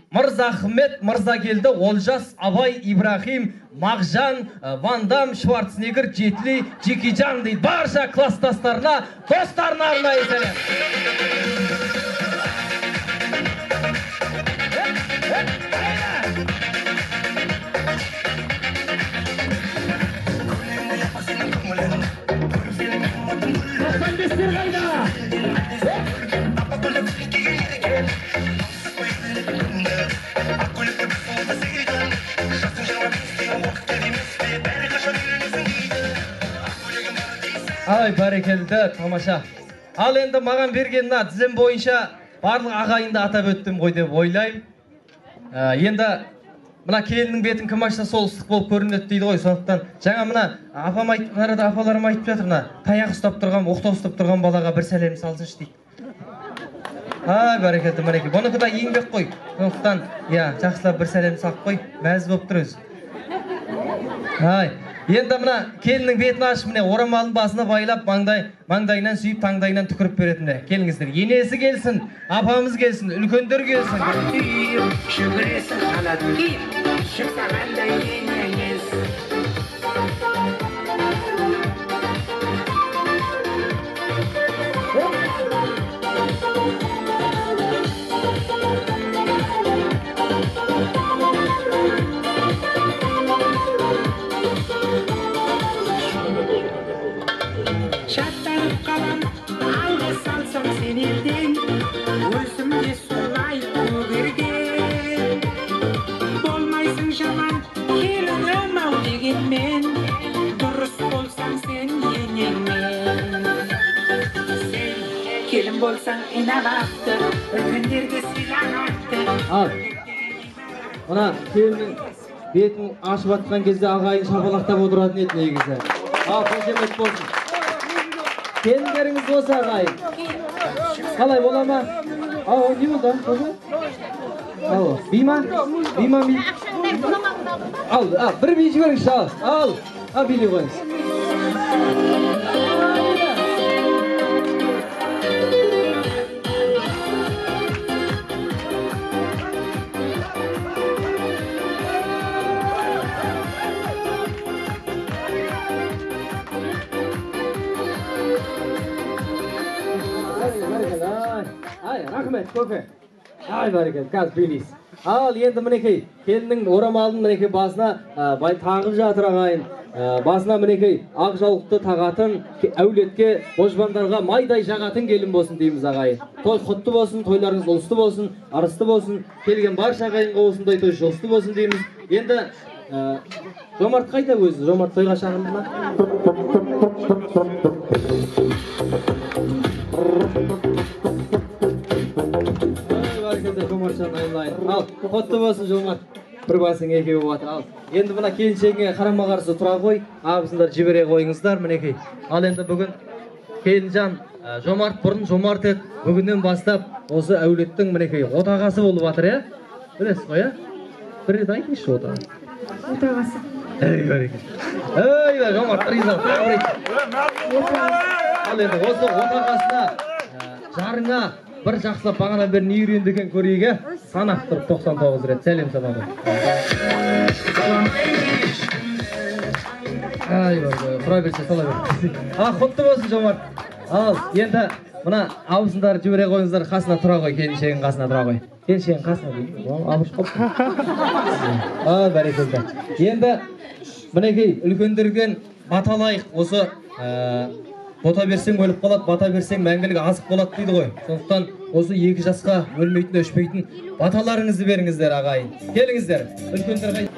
Мырзахмет, Мырзакелді, Олжас, Абай, Ибрахим, Мағжан, Вандам, Шварценеггер, Жетли, Джекиджан дейді. Барша класстастарына, достарына арнайы сәлем. Ай, бәрекелді, тамаша. Ал енді маған берген тізім бойынша барлық ағайынды атап өттім ғой деп ойлаймын. Енді мына келіннің бетін кім ашса сол ыстық болып көрінеді дейді ғой. Сондықтан жаңа мына апам айтып, арада апаларым айтып жатыр, мына таяқ ұстап тұрған, оқтау ұстап тұрған балаға бір сәлем салсыншы дейді. Ай, бәрекелді, мінеке. Бұныкі да еңбек қой. Сондықтан, жақсылап бір сәлем салып қой, мәз болып тұр өзі. Ай, енді мына келіннің бетін ашып, міне орамалын басына байлап, маңдайынан сүйіп, таңдайынан түкіріп беретінде. Келіңіздер, енесі келсін, апамыз келсін, үлкендер келсін. Жүгіресің қалатын киіп, шықсағандай енеңіз. Шаттанып қалам, алға салсам сен елден, өзімде солай көгерген. Болмайсың жаман, келінім ау дегенмен, дұрыс болсаң сен енеңмен. Сен келін болсаң инабатты, үлкендерге сыйлағатты. Ал, мына келіннің бетін ашып атқан кезде ағайын шапалақтап отыратын еді негізі. Қошемет болсын. Келіндеріңіз болса ағайын. Қалай бола ма? Не болды? Би ма? Ал, бір би жіберіңізші, ал, билей қойыңыз. Рахмет, көке. Ай, бәрекелді, қазір билейсіз. Ал, енді мінекей, келіннің орамалын мінекей басына тағып жатыр ағайын. Басына мінекей ақ жаулықты тағатын, әулетке, божбандарға майдай жағатын келін болсын дейміз ағайын. Той құтты болсын, тойларыңыз ұлысты болсын, арысты болсын, келген барша ағайынға осындай той жосты болсын дейміз. Енді Жомарт қайда өзі? Жомарт тойға шақырды ма? Ал, құтты болсын Жомарт. Бір басың екеуі батыр. Ал, енді мына келіншегіңе қарама қарсы тұра қой, абысындар жібере қойыңыздар мінекей. Ал енді бүгін келінжан Жомарт бұрын Жомарт еді, бүгіннен бастап осы әулеттің мінекей отағасы болып жатыр, иә? Білесіз ғой, иә? Бір рет айтыңызшы отағасы. Отағасы. Ей, бәрекелді. Ей, Жомарт, риза. Ал енді осы отағасына жарыңа бір жақсылап бағана бір не үйренді екен көрейік, санап тұрып 99 рет сәлем саламын. Ай, бұра берсе сала бер. Құтты болсын Жомарт. Ал, енді мына абысындар жібере қойыңыздар, қасына тұра қой, келіншегің қасына тұра қой. Келіншегің қасына дейді. Абыш қоп. Бәрекелді. Енді мінекей үлкендерден баталайық, осы бота берсең өліп қалады, бата берсең мәңгілік азық болады дейді ғой. Сондықтан осы 2 жасқа өлмейтін, өшпейтін баталарыңызды беріңіздер ағайын. Келіңіздер, үлкендер қайда?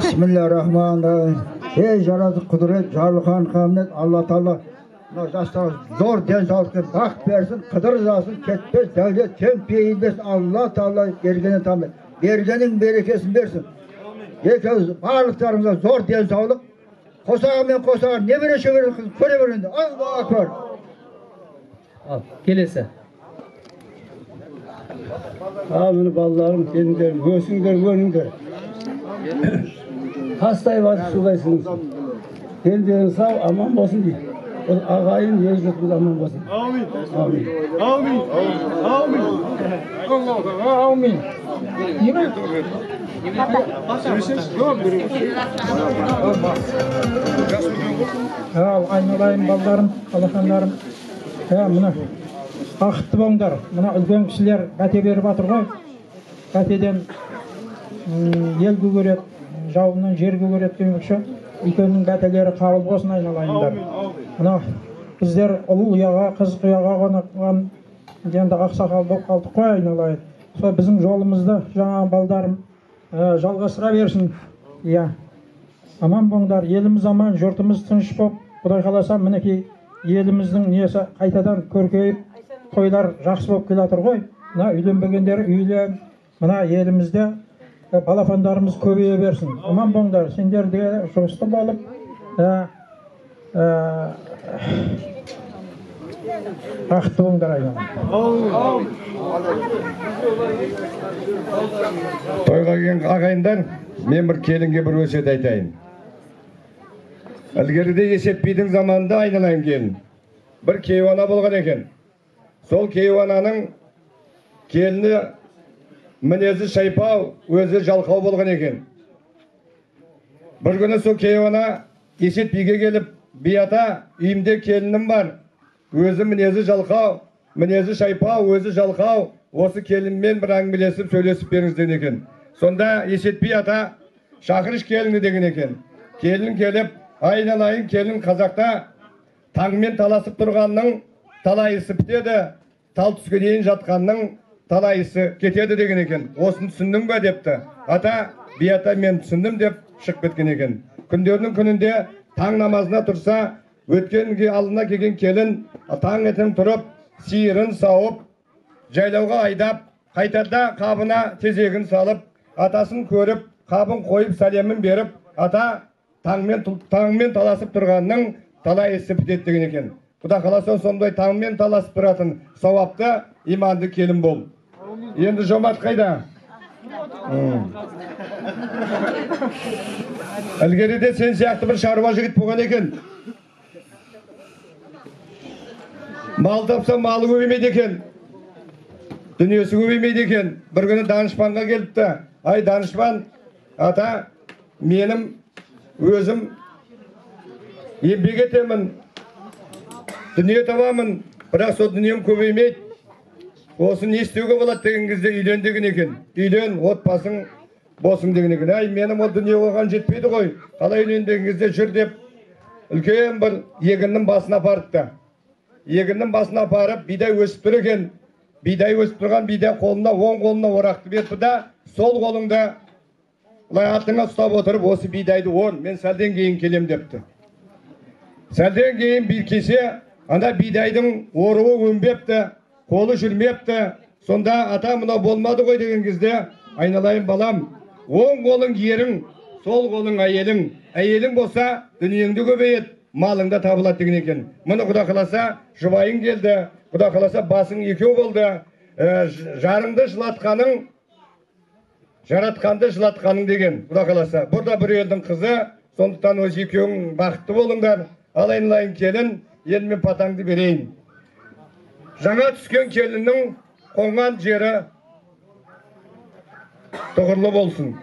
Бисмиллахиррахманиррахим. Ey Жарады Kudret, Jarlıkan Hamlet, Allah Teala жастарға зор денсаулыққа бақыт берсін, қыдыр жасын, кетпес, дәулет, кем пейілбес, Allah Teala бергенін тамыр, бергенің берекесін берсін. Екеуіз барлықтарыңызға зор денсаулық, қосаға мен қосаға не бере шөбері көре беріңді. Аллаху акбар. Al, келесі. Mini ballarım, kendilerim, göğsüngler, gönüngler. Hastayı vasıf sulaysınız. Kendilerin sağ, aman olsun diye. O ağayın yezletimiz aman olsun. Amin. Amin. Amin. Amin. Allah'a amin. Yine. Айнаlayım балдарым, қалақандарым. Мына бақытты болыңдар. Мына үлкен кісілер бәте беріп жатыр ғой. Бәтеден ел көгереді, жауынан жер көгереді демекші. Үлкеннің бәтелері қабыл болсын айналайындар. Мына біздер ұлы ұяға, қыз ұяға қонған енді ақсақал болып қалдық қой айналайын. Сол біздің жолымызды жаңа балдарым жалғастыра берсін. Иә. Аман болыңдар, еліміз аман, жұртымыз тыныш болып, Құдай қаласа мінекей еліміздің несі қайтадан көркейіп, тойлар жақсы болып келе жатыр ғой. Мына үйленбегендер үйлен, мына елімізде балапандарымыз көбейе берсін. Аман болыңдар, сендер де жұмысты болып, бақытты болыңдар айналайын. Тойға келген ағайындар, мен бір келінге бір өсиет айтайын. Ілгеріде Есепбидің заманында айналайын келін. Бір кейуана болған екен. Сол кейуананың келіні мінезі шайпау, өзі жалқау болған екен. Бір күні сол кейуана Есепбиге келіп, бията, үйімде келінім бар. Өзі мінезі жалқау, мінезі шайпау, өзі жалқау. Осы келінмен бір әңгімелесіп, сөйлесіп беріңіз деген екен. Сонда Есепби ата шақырыш келіні деген екен. Келін келіп, айналайын келін қазақта таңмен таласып тұрғанның талайысы бітеді, тал түске дейін жатқанның талайысы кетеді деген екен. Осын түсіндің бе депті. Ата, бията мен түсіндім деп шығып кеткен екен. Күндердің күнінде таң намазына тұрса, өткенге алдына келген келін таң ертең тұрып, сиырын сауып, жайлауға айдап, қайтарда қабына тезегін салып, атасын көріп, қабын қойып, сәлемін беріп, ата таңмен таласып тұрғанның талайысы бітеді деген екен. Құда қаласа сондай таңмен таласып тұратын сауапты, иманды келін бол. Енді жомарт қайда? Ілгеріде сен сияқты бір шаруа жігіт болған екен. Мал тапса малы көбеймейді екен. Дүниесі көбеймейді екен. Бір күні данышпанға келіпті. Ай данышпан, ата, менім өзім еңбек етемін, дүние табамын, бірақ сол дүнием көбеймейді. Осы не істеуге болады деген кезде үйлен деген екен. Үйлен, отбасың болсын деген екен. Ай, менің ол дүние оған жетпейді ғой. Қалай үйлен деген кезде жүр деп, үлкен бір егіннің басына апарыпты. Егіннің басына апарып, бидай өсіп тұр екен. Бидай өсіп тұрған бидай қолына, оң қолына орақты берді да, сол қолыңда атыңа ұстап отырып, осы бидайды он, мен сәлден кейін келем депті. Сәлден кейін бір кесе, анда бидайдың оруы өнбепті, қолы жүрмепті. Сонда ата мұна болмады ғой деген кезде, айналайын балам, оң қолың ерің, сол қолың әйелің. Әйелің болса, дүниеңді көбейет, малыңда табылады деген екен. Мұны Құда қаласа, жұбайың келді, Құда қаласа басың екеу болды. Жарыңды жылатқаның, жаратқанды жылатқаның деген. Құда қаласа, burada бір елдің қызы, сондықтан өз екеуің бақытты болыңдар. Алайын келін, елмен патаңды берейін. Жаңа түскен келіннің қонған жері тұғырлы болсын.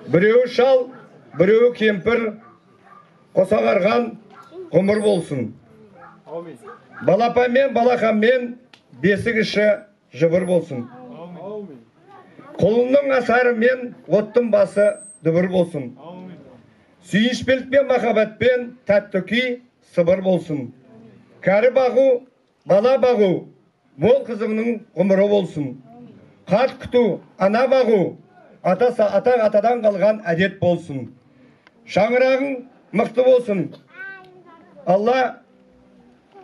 Біреуі шал, біреуі кемпір, қосағарған ғұмыр болсын. Балапанмен, балақанмен бесік іші жыбыр болсын. Құлынның асарымен оттың басы дүбір болсын. Сүйіншпелікпен, махаббатпен тәтті күй сыбыр болсын. Кәрі бағу, бала бағу, мол қызыңның ғұмыры болсын. Қарт күту, ана бағу, атадан қалған әдет болсын. шаңырағың мықты болсын. Алла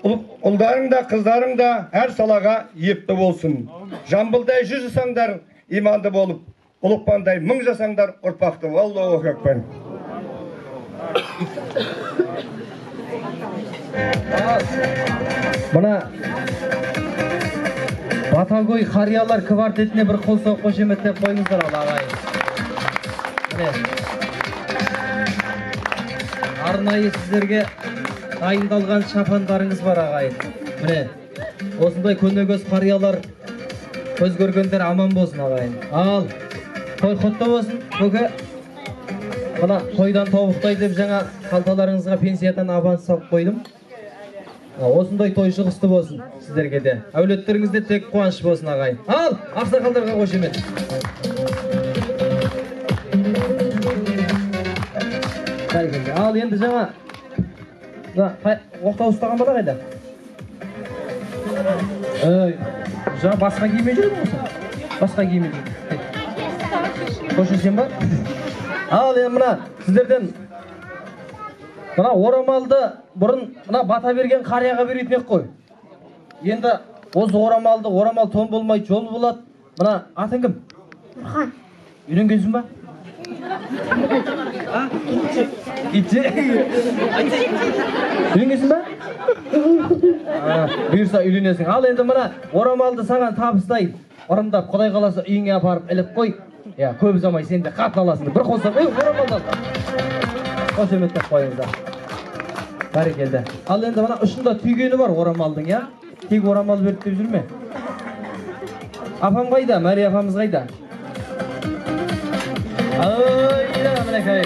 ұлдарың да қыздарың да әр салаға епті болсын. Жамбылдай 100 жасаңдар, иманды болып, ұлықпандай 1000 жасаңдар, ұрпақты. Аллаху акбар. Мына Батагөй қариялар квартетіне бір қол соғып қошеметтеп қойыңыздар ал ағайын. Арнайы сіздерге дайындалған шапандарыңыз бар ағайын. Міне, осындай көнегөз қариялар көз көргендер аман болсын ағайын. Ал, той құтты болсын, көке. Мына тойдан тобықтай деп жаңа қалталарыңызға пенсиядан аванс салып қойдым. Осындай той шығысты болсын сіздерге де. Әулеттеріңізде тек қуаныш болсын ағайын. Ал, ақсақалдарға қошемет. Ал, енді жаңа оқтау ұстаған бала қайда? Жаңа басқа киме жүрдің осы? Басқа киме жүрдің. Қош сен ба? Ал, енді мына сіздерден мына орамалды бұрын мына бата берген қарияға беретін қой. Енді осы орамал тон болмай жол болады. Мына атың кім? Нұрхан. Үйленгенсің ба? Итше. Үйленгенсің ба? Бұйырса үйленесің. Ал енді мына орамалды саған табыстайын. Ұрымдап Құдай қаласа үйіңе апарып іліп қой. Я, көп ұзамай сен де қатын аласың. Bir қолсақ, орамалды ал. Қошеметтеп қойыңыздар. Бәрекелді. Ал енді мына ұшында түйгені бар орамалдың, я? Тек орамал беріп деп жүрме. Апам қайда? Мәри апамыз қайда? Ай, мінекей.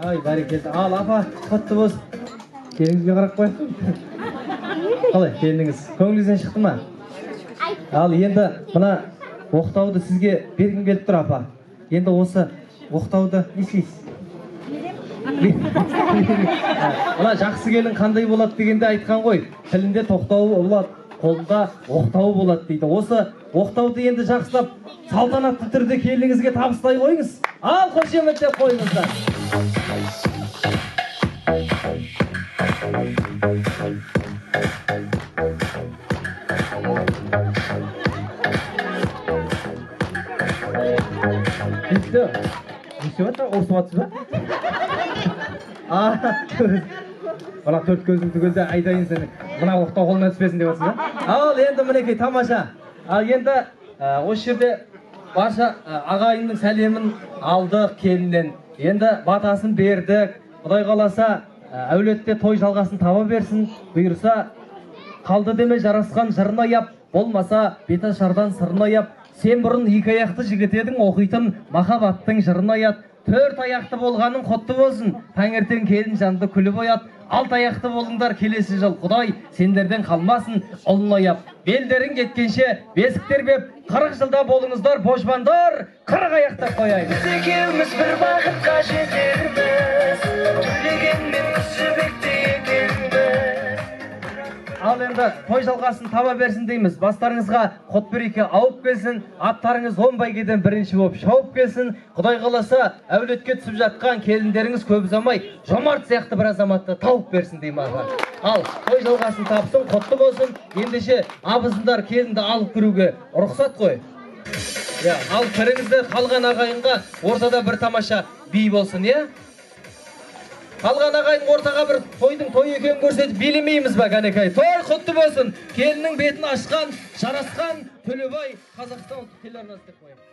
Ай, бәрекелді. Ал, апа, құтты болсын. Келіңізге қарап қой. Қалай, келдіңіз? Көңіліңізден шықты ма? Ал, енді мына оқтауды сізге бергім келіп тұр, апа. Енді осы оқтауды не істейсіз? Мына жақсы келін қандай болады дегенде айтқан ғой. Тілінде тоқтауы болады, қолында оқтауы болады дейді. Осы оқтауды енді жақсылап салтанатты түрде келініңізге табыстай қойыңыз. Ал, қошеметтеп қойыңыздар. Bitti. Nesi var da orta batı da? Bana 4 gözüm tügülde aydayın seni. Buna oqta қолына түспесін деп отырсың, Ал, енді мінекей тамаша. Ал, енді осы жерде барша ағайынның сәлемін алдық келіннен. Енді батасын бердік. Құдай қаласа әулетте той жалғасын таба берсін. Бұйырса қалды деме жарасқан жырына яп, болмаса беташардан сырына яп. Сен бұрын 2 аяқты жігіт едің, оқитын махаббаттың жырына ят. 4 аяқты болғаның құтты болсын. Таңертең келін жанды күліп оят. 6 аяқты болыңдар келесі жыл. Құдай сендерден қалмасын ұлын аяп. Белдерің кеткенше бесіктер беп, 40 жылда болыңыздар божбандар. 40 аяқты қояйын. Екеуміз бір бақытқа жетерміз, төлегенмен жібекте екенбіз. Ал енді той жалғасын таба берсін дейміз. Бастарыңызға құт береке ауып келсін, аттарыңыз 10 бәйгеден бірінші болып шауып келсін. Құдай қаласа әулетке түсіп жатқан келіндеріңіз көп ұзамай жомарт сияқты бір азаматты тауып берсін деймін аға. Ал той жалғасын тапсын, құтты болсын. Ендеше абызындар келінді алып кіруге рұқсат қой. Ал кіріңізді қалған ағайынға ортада бір тамаша би болсын, е? Қалған ағайын ортаға бір тойдың той екенін көрсетіп билемейміз ба, кәнекей? Той құтты болсын. Келіннің бетін ашқан, жарасқан Төлебай Қазақстан телеарнасы деп қояйық.